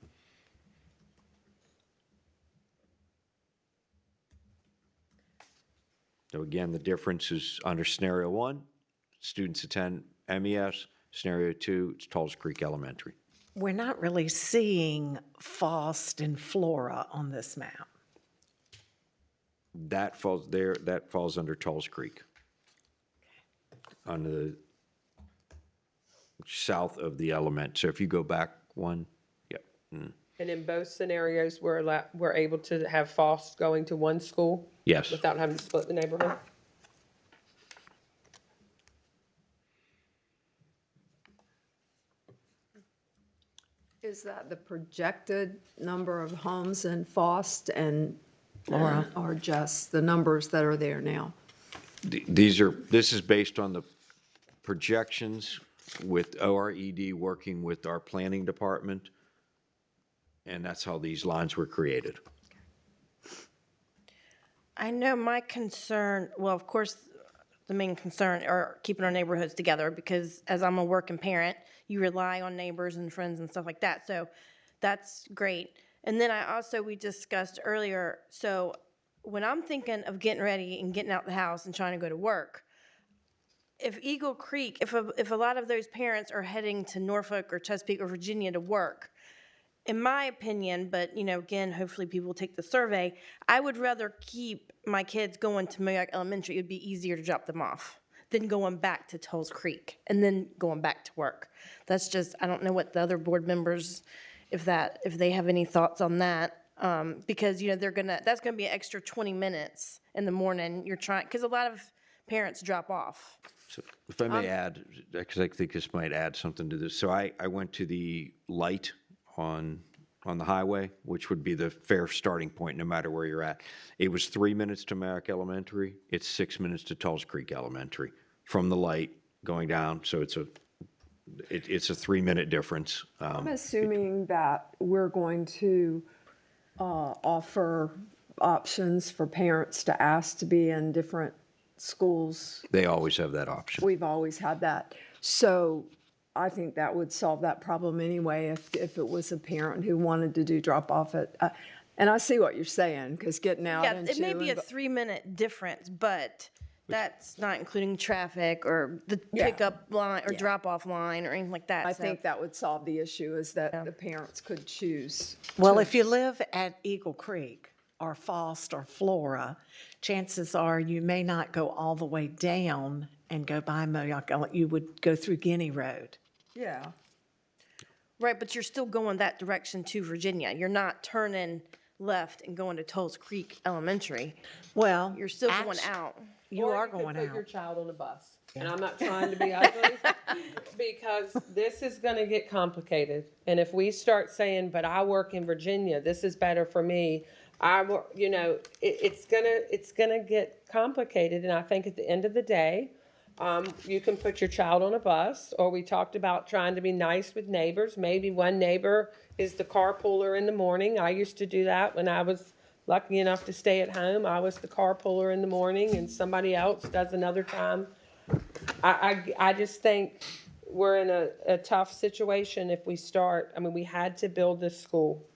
So again, the difference is under scenario 1, students attend MES. Scenario 2, it's Talls Creek Elementary. We're not really seeing FOST and Flora on this map. That falls there, that falls under Tulls Creek. On the south of the element. So if you go back one, yep. And in both scenarios, we're able to have FOSS going to one school? Yes. Without having to split the neighborhood? Is that the projected number of homes in Fost and Laura, or just the numbers that are there now? This is based on the projections with ORED working with our planning department, and that's how these lines were created. I know my concern, well, of course, the main concern are keeping our neighborhoods together because as I'm a working parent, you rely on neighbors and friends and stuff like that. So that's great. And then we discussed earlier, so when I'm thinking of getting ready and getting out the house and trying to go to work, if Eagle Creek, if a lot of those parents are heading to Norfolk or Chesapeake or Virginia to work, in my opinion, but again, hopefully people will take the survey, I would rather keep my kids going to Moyock Elementary. It would be easier to drop them off than going back to Tulls Creek and then going back to work. That's just, I don't know what the other board members, if they have any thoughts on that. Because that's gonna be an extra 20 minutes in the morning. Because a lot of parents drop off. So if I may add, because I think this might add something to this. So I went to the light on the highway, which would be the fair starting point no matter where you're at. It was 3 minutes to Merrick Elementary. It's 6 minutes to Tulls Creek Elementary from the light going down. So it's a 3-minute difference. I'm assuming that we're going to offer options for parents to ask to be in different schools. They always have that option. We've always had that. So I think that would solve that problem anyway if it was a parent who wanted to do drop-off at, and I see what you're saying, because getting out into... Yeah, it may be a 3-minute difference, but that's not including traffic or the pickup line or drop-off line or anything like that. I think that would solve the issue, is that the parents could choose. Well, if you live at Eagle Creek or Fost or Flora, chances are you may not go all the way down and go by Moyock. You would go through Guinea Road. Yeah. Right, but you're still going that direction to Virginia. You're not turning left and going to Tulls Creek Elementary. Well, you're still going out. You Or are you could going put out. your child on a bus. And I'm not trying to be ugly, because this is gonna get complicated. And if we start saying, but I work in Virginia, this is better for me, it's gonna get complicated. And I think at the end of the day, you can put your child on a bus, or we talked about trying to be nice with neighbors. Maybe one neighbor is the carpooler in the morning. I used to do that when I was lucky enough to stay at home. I was the carpooler in the morning, and somebody else does another time. I just think we're in a tough situation if we start. I mean, we had to build this school,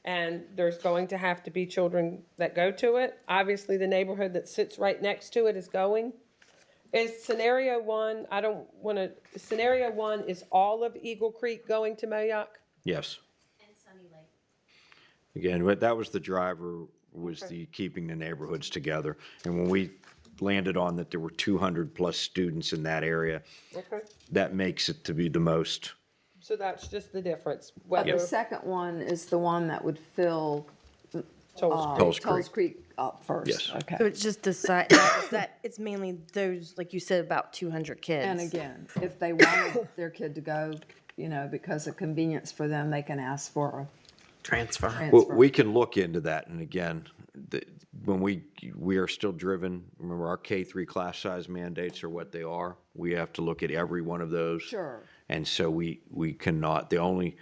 and there's going to have to be children that go to it. Obviously, the neighborhood that sits right next to it is going. Is scenario one, scenario one is all of Eagle Creek going to Moyock? Yes. And Sunny Lake. Again, but that was the driver, was the keeping the neighborhoods together. And when we landed on that there were 200+ students in that area, Okay. that makes it to be the most. So that's just the difference. But Whether the second one is the one that would fill Tulls Creek up first. Yes. So Okay. it's just it's mainly those, like you said, about 200 kids. And again, if they wanted their kid to go, because of convenience for them, they can ask for a Transfer. Well, we can look into that. And again, when we are still driven, remember our K-3 class size mandates are what they are. We have to look at every one of those. Sure. And so we cannot, the only,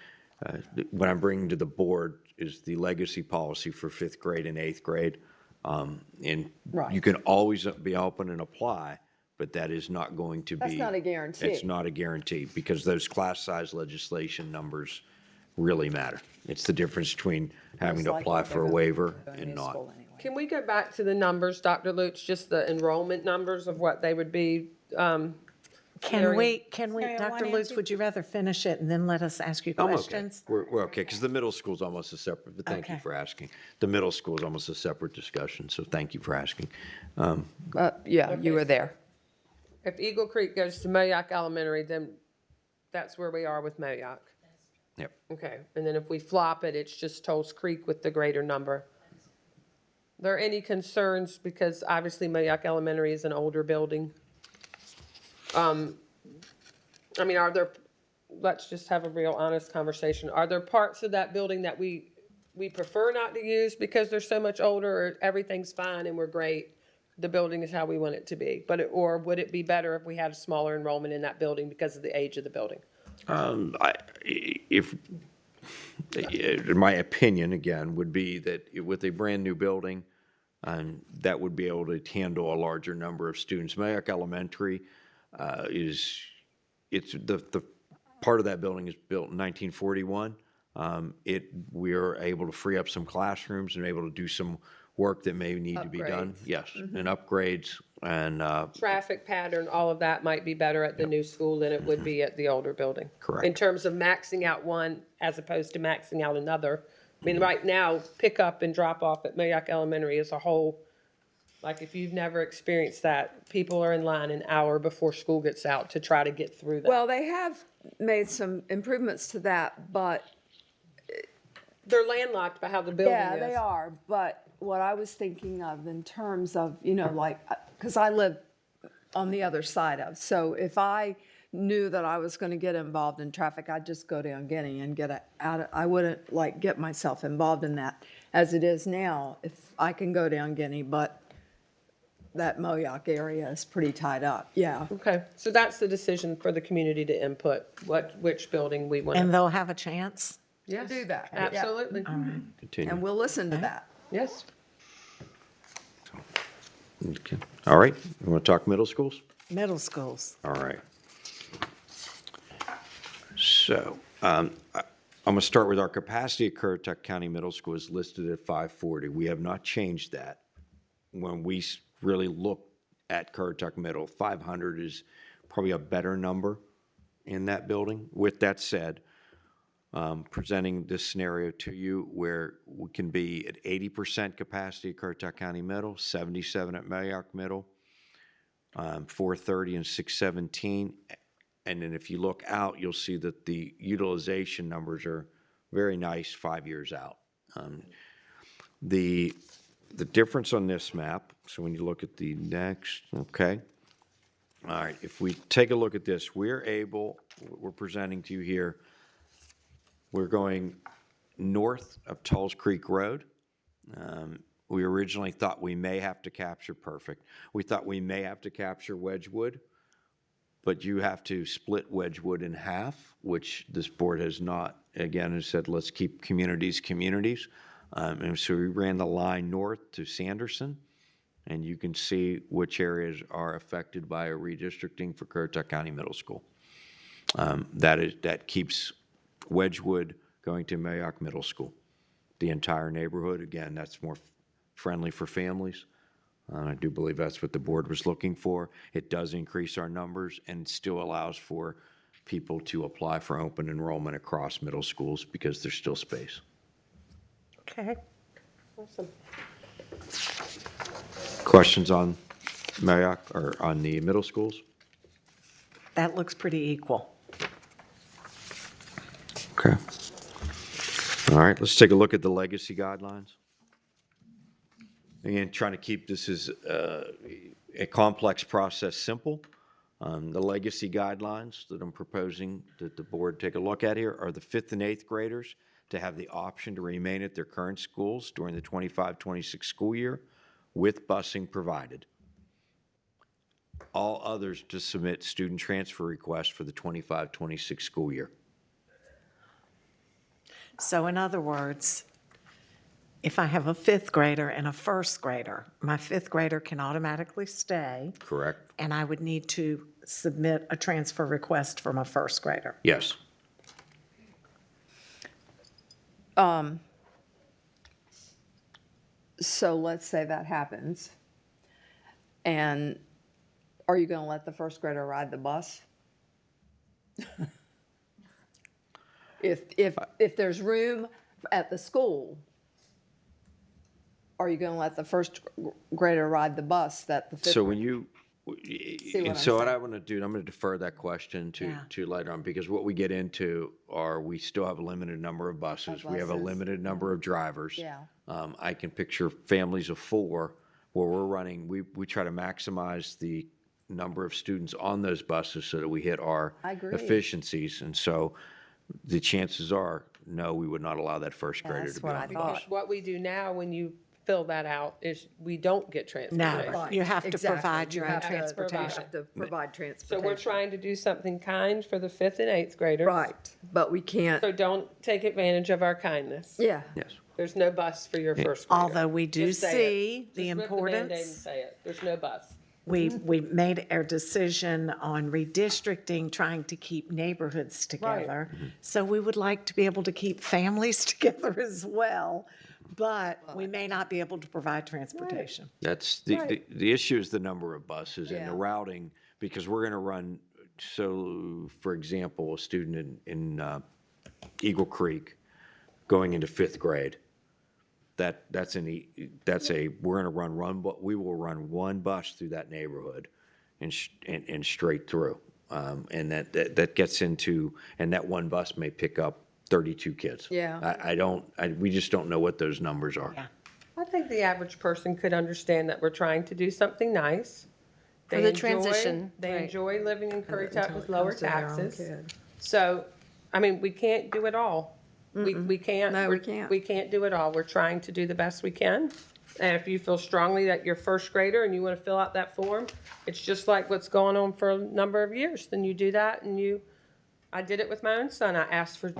what I'm bringing to the board is the legacy policy for 5th grade and 8th grade. And Right. you can always be open and apply, but that is not going to be. That's not a guarantee. It's not a guarantee, because those class size legislation numbers really matter. It's the difference between having to apply for a waiver and not. Can we go back to the numbers, Dr. Lutz, just the enrollment numbers of what they would be Can we, Area Dr. one and Lutz, two. would you rather finish it and then let us ask you I'm okay. questions? We're okay, because the middle school's almost a separate, but thank you Okay. for asking. The middle school is almost a separate discussion, so thank you for asking. Yeah, you were there. If Eagle Creek goes to Moayoc Elementary, then that's where we are with Moayoc. Yep. Okay, and then if we flop it, it's just Tolls Creek with the greater number. There are any concerns, because obviously Moayoc Elementary is an older building? I mean, are there, let's just have a real honest conversation. Are there parts of that building that we prefer not to use because they're so much older, or everything's fine and we're great? The building is how we want it to be, or would it be better if we had a smaller enrollment in that building because of the age of the building? If, in my opinion, again, would be that with a brand-new building, that would be able to handle a larger number of students. Moayoc Elementary it's the part of that building is built in 1941. We are able to free up some classrooms and able to do some work that may need to be done. Upgrades. Yes, and upgrades and Traffic pattern, all of that might be better at the new school than it would be at the older building. Correct. In terms of maxing out one as opposed to maxing out another. I mean, right now, pick up and drop off at Moayoc Elementary as a whole. Like, if you've never experienced that, people are in line an hour before school gets out to try to get through that. Well, they have made some improvements to that, but They're landlocked by how the building is. yeah, they are. But what I was thinking of in terms of, like, because I live on the other side of, so if I knew that I was going to get involved in traffic, I'd just go down Guinea and get out. I wouldn't like get myself involved in that as it is now. If I can go down Guinea, but that Moayoc area is pretty tied up. Yeah. Okay, so that's the decision for the community to input, which building we want And to. they'll have a chance? Yes, do that. absolutely. All right. continue. And we'll listen to that. Yes. Okay. All right, you want to talk middle schools? Middle schools. All right. So, I'm going to start with our capacity at Currituck County Middle School is listed at 540. We have not changed that. When we really look at Currituck Middle, 500 is probably a better number in that building. With that said, presenting this scenario to you where we can be at 80% capacity at Currituck County Middle, 77 at Moayoc Middle, 430 and 617. And then if you look out, you'll see that the utilization numbers are very nice 5 years out. The difference on this map, so when you look at the next, okay. All right, if we take a look at this, we're presenting to you here, we're going north of Tulls Creek Road. We originally thought we may have to capture Perfect. We thought we may have to capture Wedgwood, but you have to split Wedgwood in half, which this board has not, again, has said, let's keep communities. And so we ran the line north to Sanderson, and you can see which areas are affected by a redistricting for Currituck County Middle School. That keeps Wedgwood going to Moayoc Middle School. The entire neighborhood, again, that's more friendly for families. I do believe that's what the board was looking for. It does increase our numbers and still allows for people to apply for open enrollment across middle schools because there's still space. Okay. Awesome. Questions on Moayoc or on the middle schools? That looks pretty equal. Okay. All right, let's take a look at the legacy guidelines. Again, trying to keep this as a complex process simple. The legacy guidelines that I'm proposing that the board take a look at here are the 5th and 8th graders to have the option to remain at their current schools during the 25-26 school year with busing provided. All others to submit student transfer requests for the 25-26 school year. So in other words, if I have a 5th grader and a 1st grader, my 5th grader can automatically stay. Correct. And I would need to submit a transfer request from a 1st grader. Yes. So let's say that happens. And are you going to let the 1st grader ride the bus? If there's room at the school, are you going to let the first grader ride the bus that the fifth? So when you, what and I'm so what saying? I want to do, I'm going to defer that question Yeah. to later on, because what we get into are, we still have a limited number of buses. We have a limited number of drivers. Yeah. I can picture families of 4 where we're running, we try to maximize the number of students on those buses so that we hit our I agree. efficiencies. And so the chances are, no, we would not allow that first grader that's to be what on I the thought. bus. What we do now, when you fill that out, is we don't get transportation. No, you have to Exactly. provide your You own have to transportation. have to provide So transportation. we're trying to do something kind for the 5th and 8th graders. Right, but we can't. So don't take advantage of our kindness. Yeah. Yes. There's no bus for your first grader. Although we do Just say see it. the Just rip the Band-Aid and importance. say it. There's no bus. We made our decision on redistricting, trying to keep neighborhoods together. So we would like to be able to keep families together as well, but we may not be able to provide transportation. That's the issue is the number of buses and the Yeah. routing, because we're going to run. So, for example, a student in Eagle Creek going into 5th grade. We're going to run, but we will run one bus through that neighborhood, and straight through, and that gets into, and that one bus may pick up 32 kids. Yeah. We just don't know what those numbers are. Yeah. I think the average person could understand that we're trying to do something nice. For the transition, They right. enjoy living in Currituck with lower taxes. Kid. So, I mean, we can't do it all. We can't. No, we can't. We can't do it all. We're trying to do the best we can. And if you feel strongly that you're first grader and you want to fill out that form, it's just like what's going on for a number of years. Then you do that, and I did it with my own son. I asked for,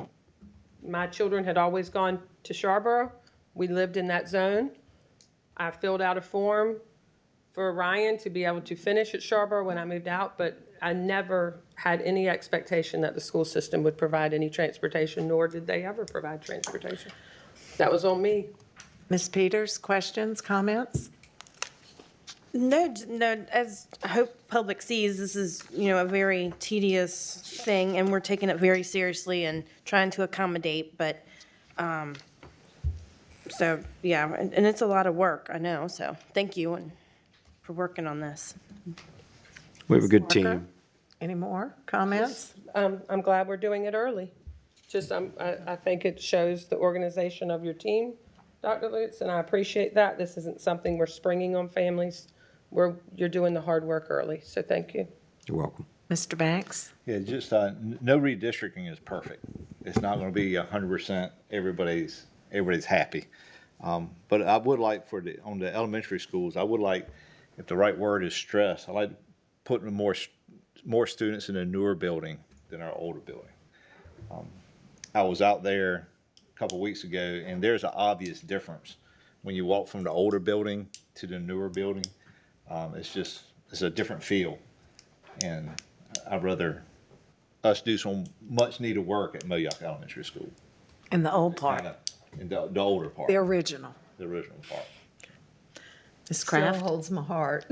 my children had always gone to Scarborough. We lived in that zone. I filled out a form for Ryan to be able to finish at Scarborough when I moved out, but I never had any expectation that the school system would provide any transportation, nor did they ever provide transportation. That was on me. Ms. Peters, questions, comments? No, as I hope public sees, this is, a very tedious thing, and we're taking it very seriously and trying to accommodate, but, so, yeah, and it's a lot of work, I know, so thank you for working on this. We have a good Parker? team. Any more comments? I'm glad we're doing it early. Just, I think it shows the organization of your team, Dr. Lutz, and I appreciate that. This isn't something we're springing on families. You're doing the hard work early, so thank you. You're welcome. Mr. Banks? Yeah, just, no redistricting is perfect. It's not going to be 100% everybody's happy. But I would like on the elementary schools, I would like, if the right word is stress, I like putting more students in a newer building than our older building. I was out there a couple weeks ago, and there's an obvious difference when you walk from the older building to the newer building. It's a different feel, and I'd rather us do some much needed work at Moyock Elementary School. In the old part, In the older part. the original. The original part. Ms. Still Kraft? holds my heart.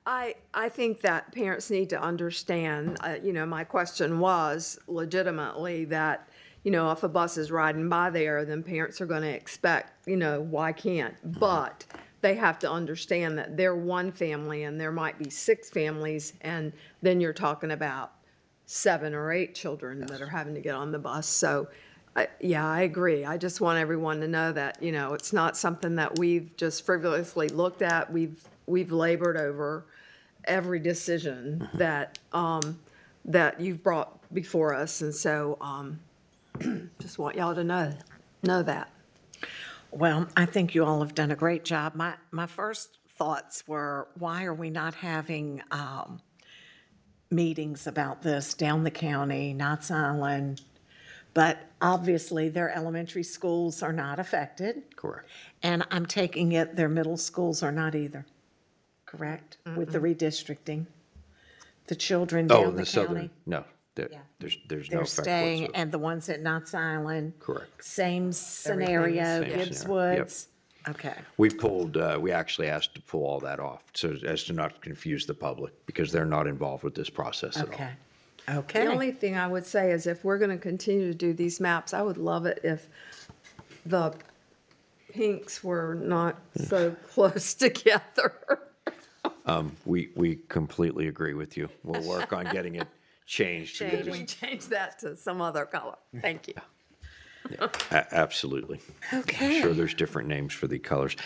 I think that parents need to understand, my question was legitimately that, if a bus is riding by there, then parents are going to expect, why can't? But they have to understand that they're one family and there might be 6 families, and then you're talking about 7 or 8 children that are having to get on the bus. So, I agree. I just want everyone to know that, it's not something that we've just frivolously looked at. We've labored over every decision that you've brought before us, and so just want y'all to know that. Well, I think you all have done a great job. My first thoughts were, why are we not having meetings about this down the county, Knott's Island? But obviously, their elementary schools are not affected. Correct. And I'm taking it their middle schools are not either, correct? With the redistricting. The children down the county. Southern, no, there's no They're effect staying, whatsoever. and the ones at Knott's Island. Correct. Same scenario, Same Gibbs scenario. Yep. Woods. Okay. We actually asked to pull all that off, so as to not confuse the public, because they're not involved with this process at all. Okay. The Okay. only thing I would say is if we're going to continue to do these maps, I would love it if the pinks were not so close together. We completely agree with you. We'll work on getting it changed. Could we change that to some other color? Thank you. Absolutely. Okay. I'm sure there's different names for the colors.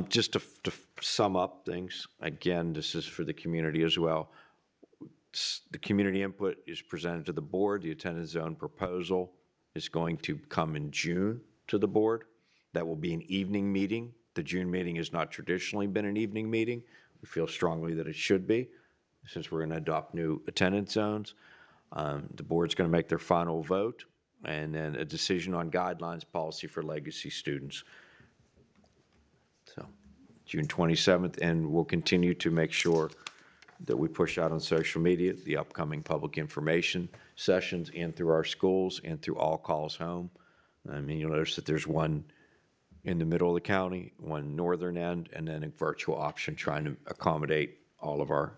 Just to sum up things, again, this is for the community as well. The community input is presented to the board. The attendance zone proposal is going to come in June to the board. That will be an evening meeting. The June meeting has not traditionally been an evening meeting. We feel strongly that it should be, since we're going to adopt new attendance zones. The board's going to make their final vote, and then a decision on guidelines policy for legacy students. So June 27th, and we'll continue to make sure that we push out on social media the upcoming public information sessions and through our schools and through All Calls Home. I mean, you'll notice that there's one in the middle of the county, one northern end, and then a virtual option trying to accommodate all of our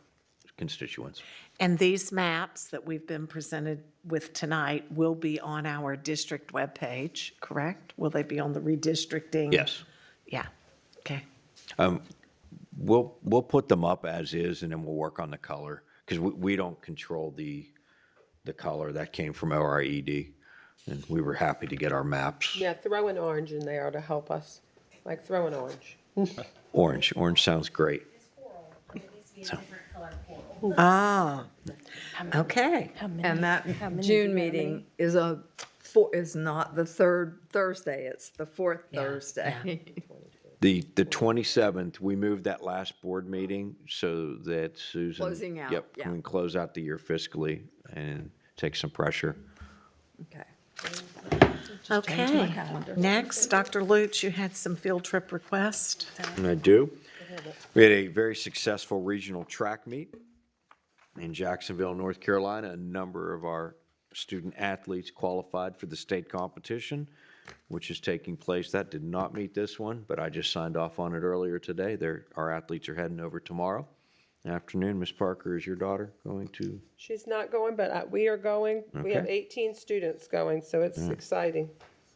constituents. And these maps that we've been presented with tonight will be on our district webpage, correct? Will they be on the redistricting? Yes. Yeah, okay. We'll put them up as is, and then we'll work on the color, because we don't control the color. That came from ORED, and we were happy to get our maps. Yeah, throw an orange in there to help us. Like, throw an orange. Orange sounds great. So. Ah, okay. And that June meeting is not the third Thursday, it's the fourth Thursday. The 27th, we moved that last board meeting so that Susan. Closing out, Yep, yeah. can close out the year fiscally and take some pressure. Okay. Okay. Next, Dr. Lutz, you had some field trip requests. And I do. We had a very successful regional track meet in Jacksonville, North Carolina. A number of our student athletes qualified for the state competition, which is taking place. That did not meet this one, but I just signed off on it earlier today. Our athletes are heading over tomorrow afternoon. Ms. Parker, is your daughter going to? She's not going, but we are going. We have Okay. 18 students going, so it's exciting.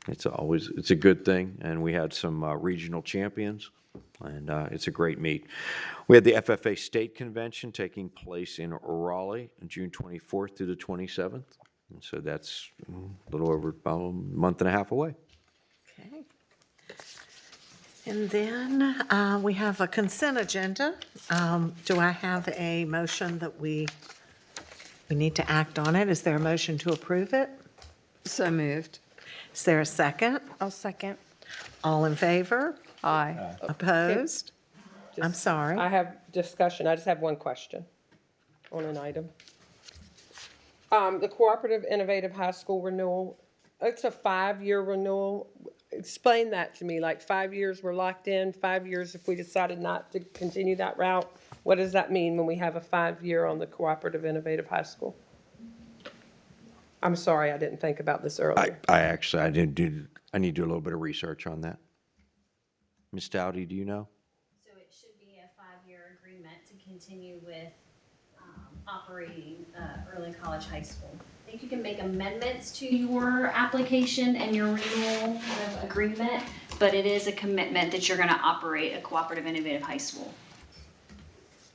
It's a good thing, and we had some regional champions, and it's a great meet. We had the FFA State Convention taking place in Raleigh on June 24th through the 27th, and so that's a little over about a month and a half away. Okay. And then we have a consent agenda. Do I have a motion that we need to act on it? Is there a motion to approve it? So moved. Is there a second? I'll second. All in favor? Aye. Opposed? I'm sorry. I have discussion. I just have one question on an item. The Cooperative Innovative High School renewal, it's a 5-year renewal. Explain that to me, like 5 years we're locked in, 5 years if we decided not to continue that route. What does that mean when we have a 5-year on the Cooperative Innovative High School? I'm sorry, I didn't think about this earlier. I need to do a little bit of research on that. Ms. Dowdy, do you know? So it should be a 5-year agreement to continue with operating early college high school. I think you can make amendments to your application and your renewal agreement, but it is a commitment that you're going to operate a cooperative innovative high school.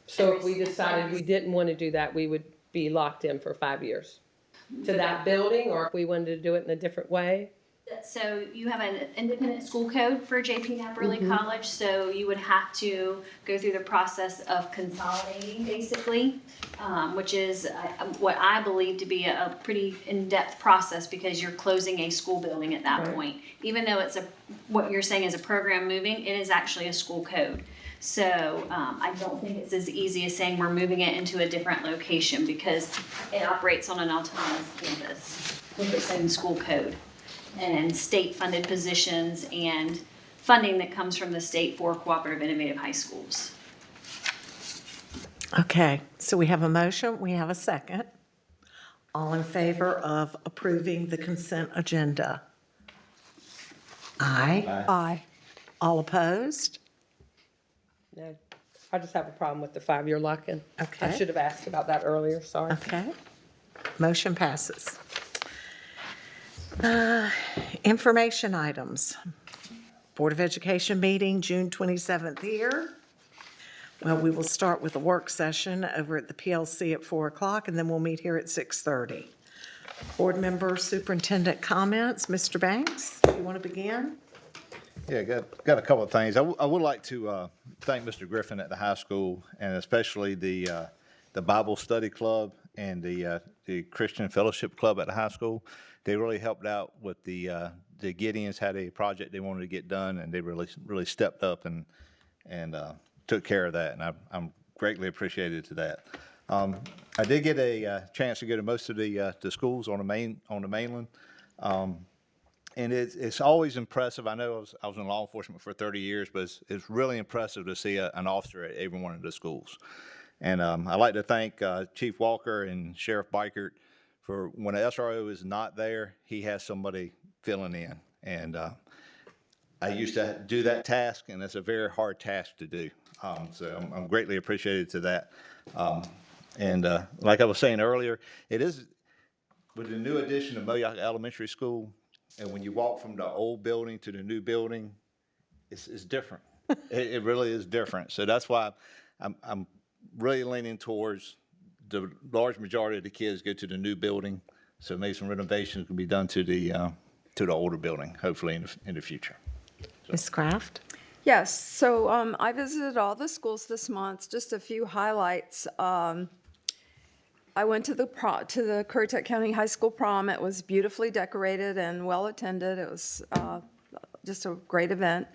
So if we decided we didn't want to do that, we would be locked in for 5 years to that building, or if we wanted to do it in a different way? So you have an independent school code for JP Knapp Early College, so you would have to go through the process of consolidating, basically, which is what I believe to be a pretty in-depth process because you're closing a school building at that point. Even though it's what you're saying is a program moving, it is actually a school code. So I don't think it's as easy as saying we're moving it into a different location because it operates on an autonomous campus with its own school code and state-funded positions and funding that comes from the state for cooperative innovative high schools. Okay, so we have a motion, we have a second. All in favor of approving the consent agenda? Aye. Aye. All opposed? No, I just have a problem with the 5-year lock-in. Okay. I should have asked about that earlier, sorry. Okay. Motion passes. Information items. Board of Education meeting, June 27th here. Well, we will start with a work session over at the PLC at 4 o'clock, and then we'll meet here at 6:30. Board member superintendent comments. Mr. Banks, you want to begin? Yeah, got a couple of things. I would like to thank Mr. Griffin at the high school, and especially the Bible Study Club and the Christian Fellowship Club at the high school. They really helped out with the Gideons had a project they wanted to get done, and they really stepped up and took care of that, and I'm greatly appreciated to that. I did get a chance to go to most of the schools on the mainland. And it's always impressive. I know I was in law enforcement for 30 years, but it's really impressive to see an officer at every one of the schools. And I'd like to thank Chief Walker and Sheriff Bikert for when an SRO is not there, he has somebody filling in. And I used to do that task, and it's a very hard task to do. So I'm greatly appreciated to that. And like I was saying earlier, it is with the new addition of Moyock Elementary School, and when you walk from the old building to the new building, it's different. It really is different. So that's why I'm really leaning towards the large majority of the kids go to the new building. So maybe some renovations can be done to the older building, hopefully in the future. Ms. Kraft? Yes, so I visited all the schools this month. Just a few highlights. I went to the Currituck County High School prom. It was beautifully decorated and well attended. It was just a great event.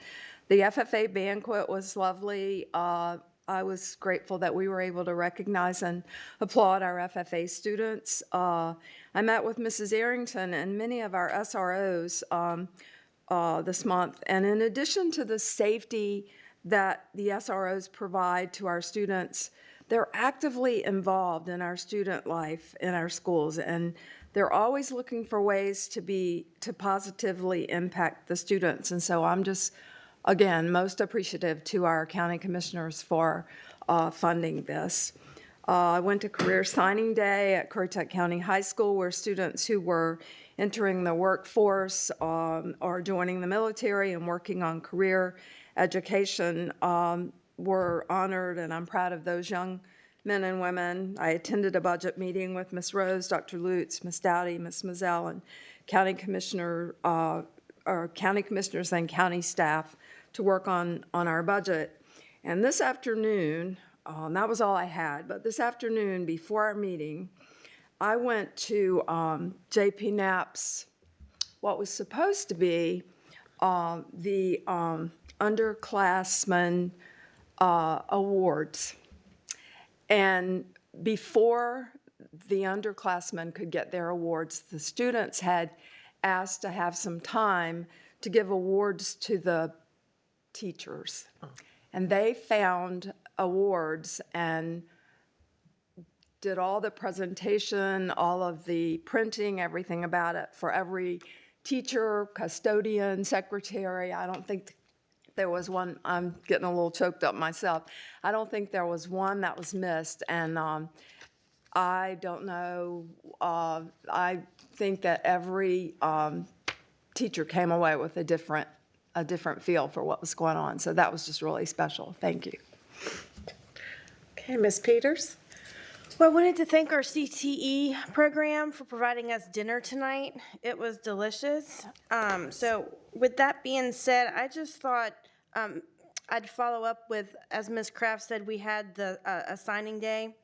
The FFA banquet was lovely. I was grateful that we were able to recognize and applaud our FFA students. I met with Mrs. Arrington and many of our SROs this month. And in addition to the safety that the SROs provide to our students, they're actively involved in our student life in our schools, and they're always looking for ways to positively impact the students. And so I'm just, again, most appreciative to our county commissioners for funding this. I went to Career Signing Day at Currituck County High School, where students who were entering the workforce or joining the military and working on career education were honored, and I'm proud of those young men and women. I attended a budget meeting with Ms. Rose, Dr. Lutz, Ms. Dowdy, Ms. Mazzell, and county commissioners and county staff to work on our budget. And this afternoon, and that was all I had, but this afternoon before our meeting, I went to JP Knapp's, what was supposed to be the underclassmen awards. And before the underclassmen could get their awards, the students had asked to have some time to give awards to the teachers. And they found awards and did all the presentation, all of the printing, everything about it for every teacher, custodian, secretary. I don't think there was one. I'm getting a little choked up myself. I don't think there was one that was missed. And I don't know. I think that every teacher came away with a different feel for what was going on. So that was just really special. Thank you. Okay, Ms. Peters? Well, I wanted to thank our CTE program for providing us dinner tonight. It was delicious. So with that being said, I just thought I'd follow up with, as Ms. Kraft said, we had a signing day.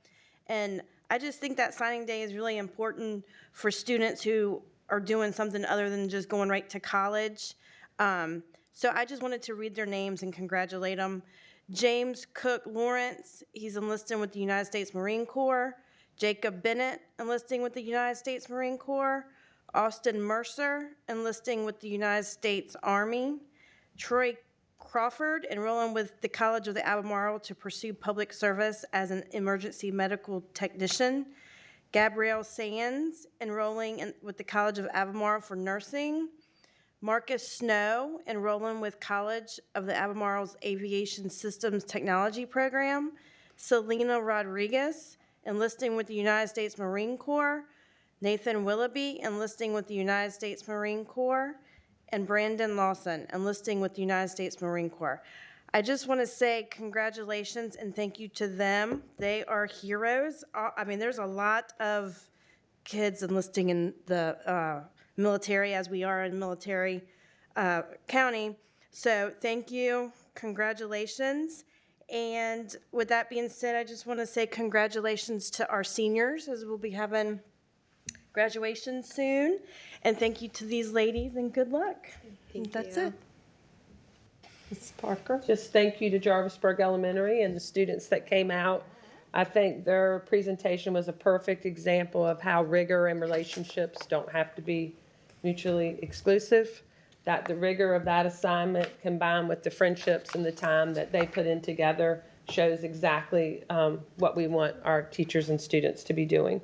And I just think that signing day is really important for students who are doing something other than just going right to college. So I just wanted to read their names and congratulate them. James Cook Lawrence, he's enlisting with the United States Marine Corps. Jacob Bennett, enlisting with the United States Marine Corps. Austin Mercer, enlisting with the United States Army. Troy Crawford, enrolling with the College of the Albemarle to pursue public service as an emergency medical technician. Gabrielle Sands, enrolling with the College of Albemarle for nursing. Marcus Snow, enrolling with College of the Albemarle's Aviation Systems Technology Program. Selena Rodriguez, enlisting with the United States Marine Corps. Nathan Willoughby, enlisting with the United States Marine Corps. And Brandon Lawson, enlisting with the United States Marine Corps. I just want to say congratulations and thank you to them. They are heroes. I mean, there's a lot of kids enlisting in the military, as we are in military county. So thank you, congratulations. And with that being said, I just want to say congratulations to our seniors, as we'll be having graduation soon. And thank you to these ladies, and good luck. That's it. Ms. Parker? Just thank you to Jarvisburg Elementary and the students that came out. I think their presentation was a perfect example of how rigor and relationships don't have to be mutually exclusive. That the rigor of that assignment combined with the friendships and the time that they put in together shows exactly what we want our teachers and students to be doing.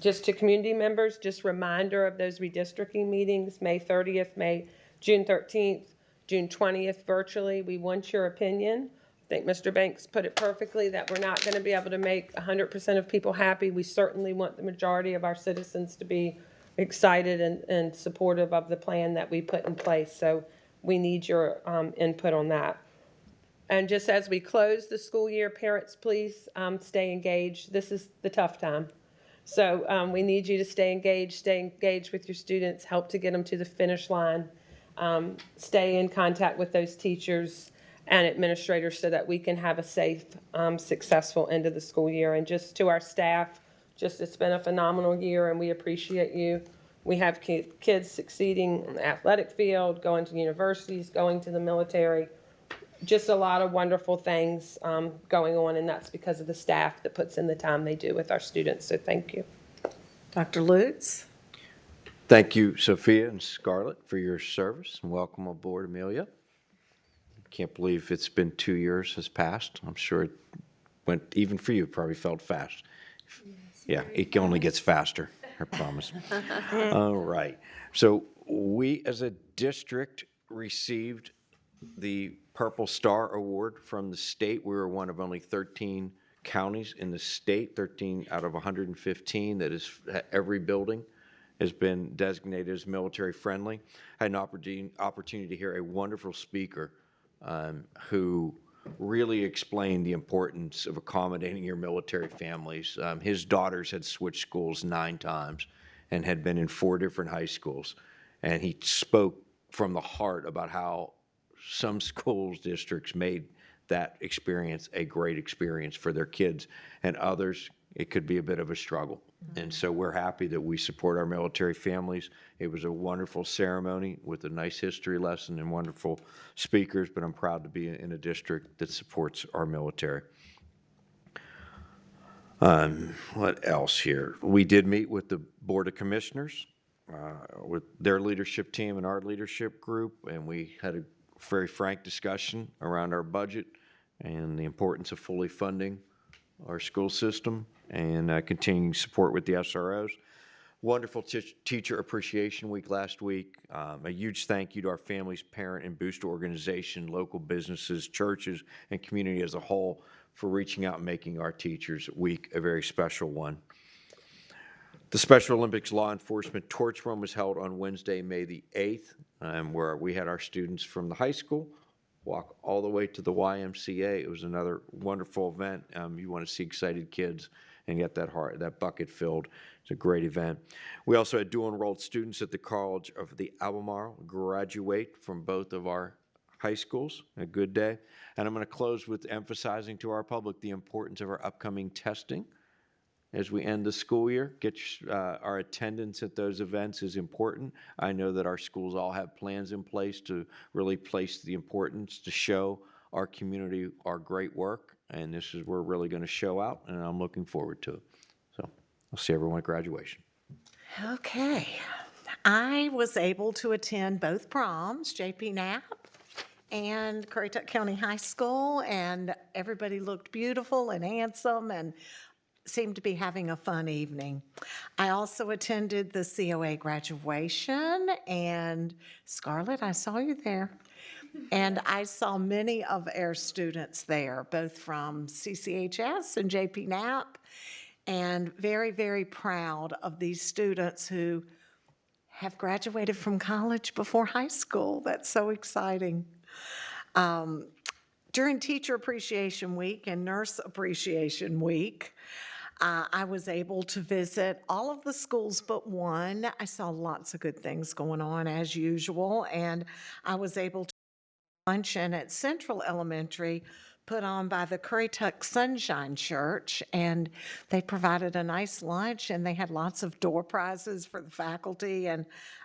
Just to community members, just reminder of those redistricting meetings, May 30th, June 13th, June 20th virtually. We want your opinion. I think Mr. Banks put it perfectly that we're not going to be able to make 100% of people happy. We certainly want the majority of our citizens to be excited and supportive of the plan that we put in place. So we need your input on that. And just as we close the school year, parents, please stay engaged. This is the tough time. So we need you to stay engaged with your students, help to get them to the finish line, stay in contact with those teachers and administrators so that we can have a safe, successful end of the school year. And just to our staff, it's been a phenomenal year and we appreciate you. We have kids succeeding in the athletic field, going to universities, going to the military. Just a lot of wonderful things going on, and that's because of the staff that puts in the time they do with our students. So thank you. Dr. Lutz? Thank you, Sophia and Scarlett, for your service, and welcome aboard, Amelia. Can't believe it's been 2 years has passed. I'm sure it went, even for you, probably felt fast. Yeah, it only gets faster, I promise. All right. So we, as a district, received the Purple Star Award from the state. We were one of only 13 counties in the state, 13 out of 115, that is, every building has been designated as military friendly. I had an opportunity to hear a wonderful speaker who really explained the importance of accommodating your military families. His daughters had switched schools 9 times and had been in 4 different high schools. And he spoke from the heart about how some school districts made that experience a great experience for their kids, and others, it could be a bit of a struggle. And so we're happy that we support our military families. It was a wonderful ceremony with a nice history lesson and wonderful speakers, but I'm proud to be in a district that supports our military. What else here? We did meet with the Board of Commissioners, with their leadership team and our leadership group, and we had a very frank discussion around our budget and the importance of fully funding our school system and continuing support with the SROs. Wonderful Teacher Appreciation Week last week. A huge thank you to our families, parent, and booster organization, local businesses, churches, and community as a whole for reaching out and making our Teachers Week a very special one. The Special Olympics Law Enforcement Torch Run was held on Wednesday, May the 8th, where we had our students from the high school walk all the way to the YMCA. It was another wonderful event. You want to see excited kids and get that bucket filled. It's a great event. We also had dual enrolled students at the College of the Albemarle graduate from both of our high schools. A good day. And I'm going to close with emphasizing to our public the importance of our upcoming testing. As we end the school year, our attendance at those events is important. I know that our schools all have plans in place to really place the importance to show our community our great work, and this is where we're really going to show out, and I'm looking forward to it. So I'll see everyone at graduation. Okay. I was able to attend both proms, JP Knapp and Currituck County High School, and everybody looked beautiful and handsome, and seemed to be having a fun evening. I also attended the COA graduation, and Scarlett, I saw you there. And I saw many of our students there, both from CCHS and JP Knapp, and very, very proud of these students who have graduated from college before high school. That's so exciting. During Teacher Appreciation Week and Nurse Appreciation Week, I was able to visit all of the schools but one. I saw lots of good things going on as usual, and I was able to luncheon at Central Elementary put on by the Currituck Sunshine Church, and they provided a nice lunch, and they had lots of door prizes for the faculty, and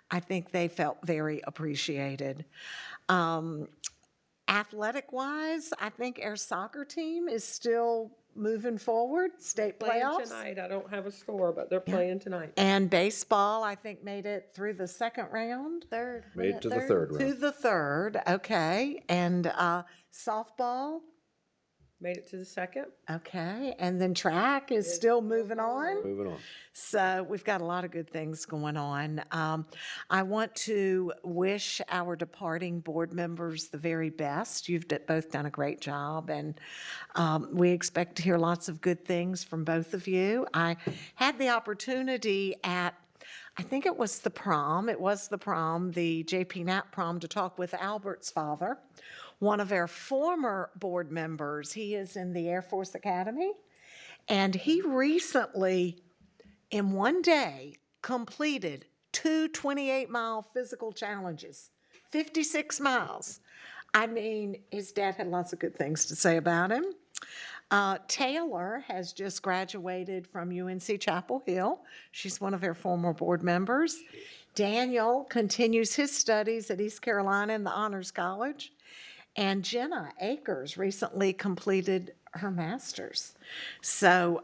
I think they felt very appreciated. Athletic-wise, I think our soccer team is still moving forward, state Playing playoffs. tonight. I don't have a score, but they're playing tonight. And baseball, I think, made it through the second round. Third. Made it to the third round. To the third, okay. And softball, Made it to the second. okay. And then track is still moving on. Moving on. So we've got a lot of good things going on. I want to wish our departing board members the very best. You've both done a great job, and we expect to hear lots of good things from both of you. I had the opportunity at, I think it was the prom, the JP Knapp prom, to talk with Albert's father, one of our former board members. He is in the Air Force Academy, and he recently, in one day, completed 2 28-mile physical challenges, 56 miles. I mean, his dad had lots of good things to say about him. Taylor has just graduated from UNC Chapel Hill. She's one of our former board members. Daniel continues his studies at East Carolina in the Honors College. And Jenna Akers recently completed her master's. So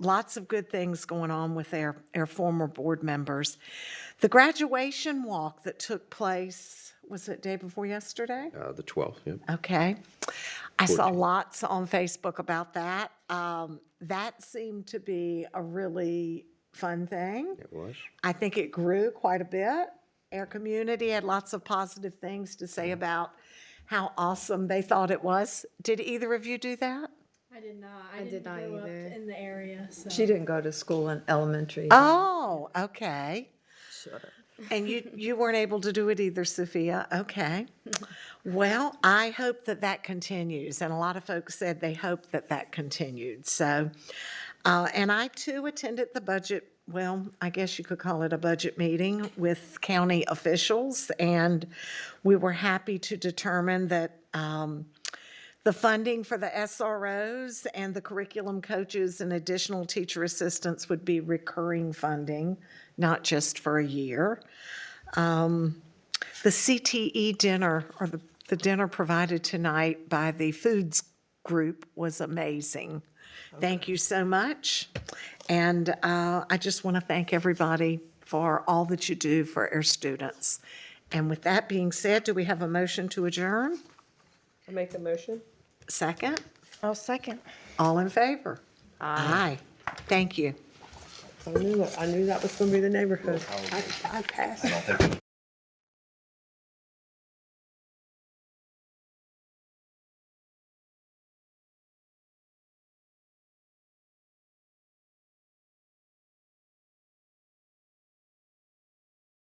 lots of good things going on with our former board members. The graduation walk that took place, was it day before yesterday? The 12th, yeah. Okay. I saw 14th. lots on Facebook about that. That seemed to be a really fun thing. It was. I think it grew quite a bit. Our community had lots of positive things to say about how awesome they thought it was. Did either of you do that? I did not. I did not grow up either. in the area. So. She didn't go to school in elementary. Oh, okay. Shut up. And you weren't able to do it either, Sophia. Okay. Well, I hope that continues. And a lot of folks said they hope that continued. So, and I too attended the budget, well, I guess you could call it a budget meeting with county officials. And we were happy to determine that the funding for the SROs and the curriculum coaches and additional teacher assistants would be recurring funding, not just for a year. The CTE dinner, or the dinner provided tonight by the foods group, was amazing. Thank you so much. And I just want to thank everybody for all that you do for our students. And with that being said, do we have a motion to adjourn? I make a motion. Second? I'll second. All in favor? Aye. Thank you. I knew that was going to be the neighborhood. I passed.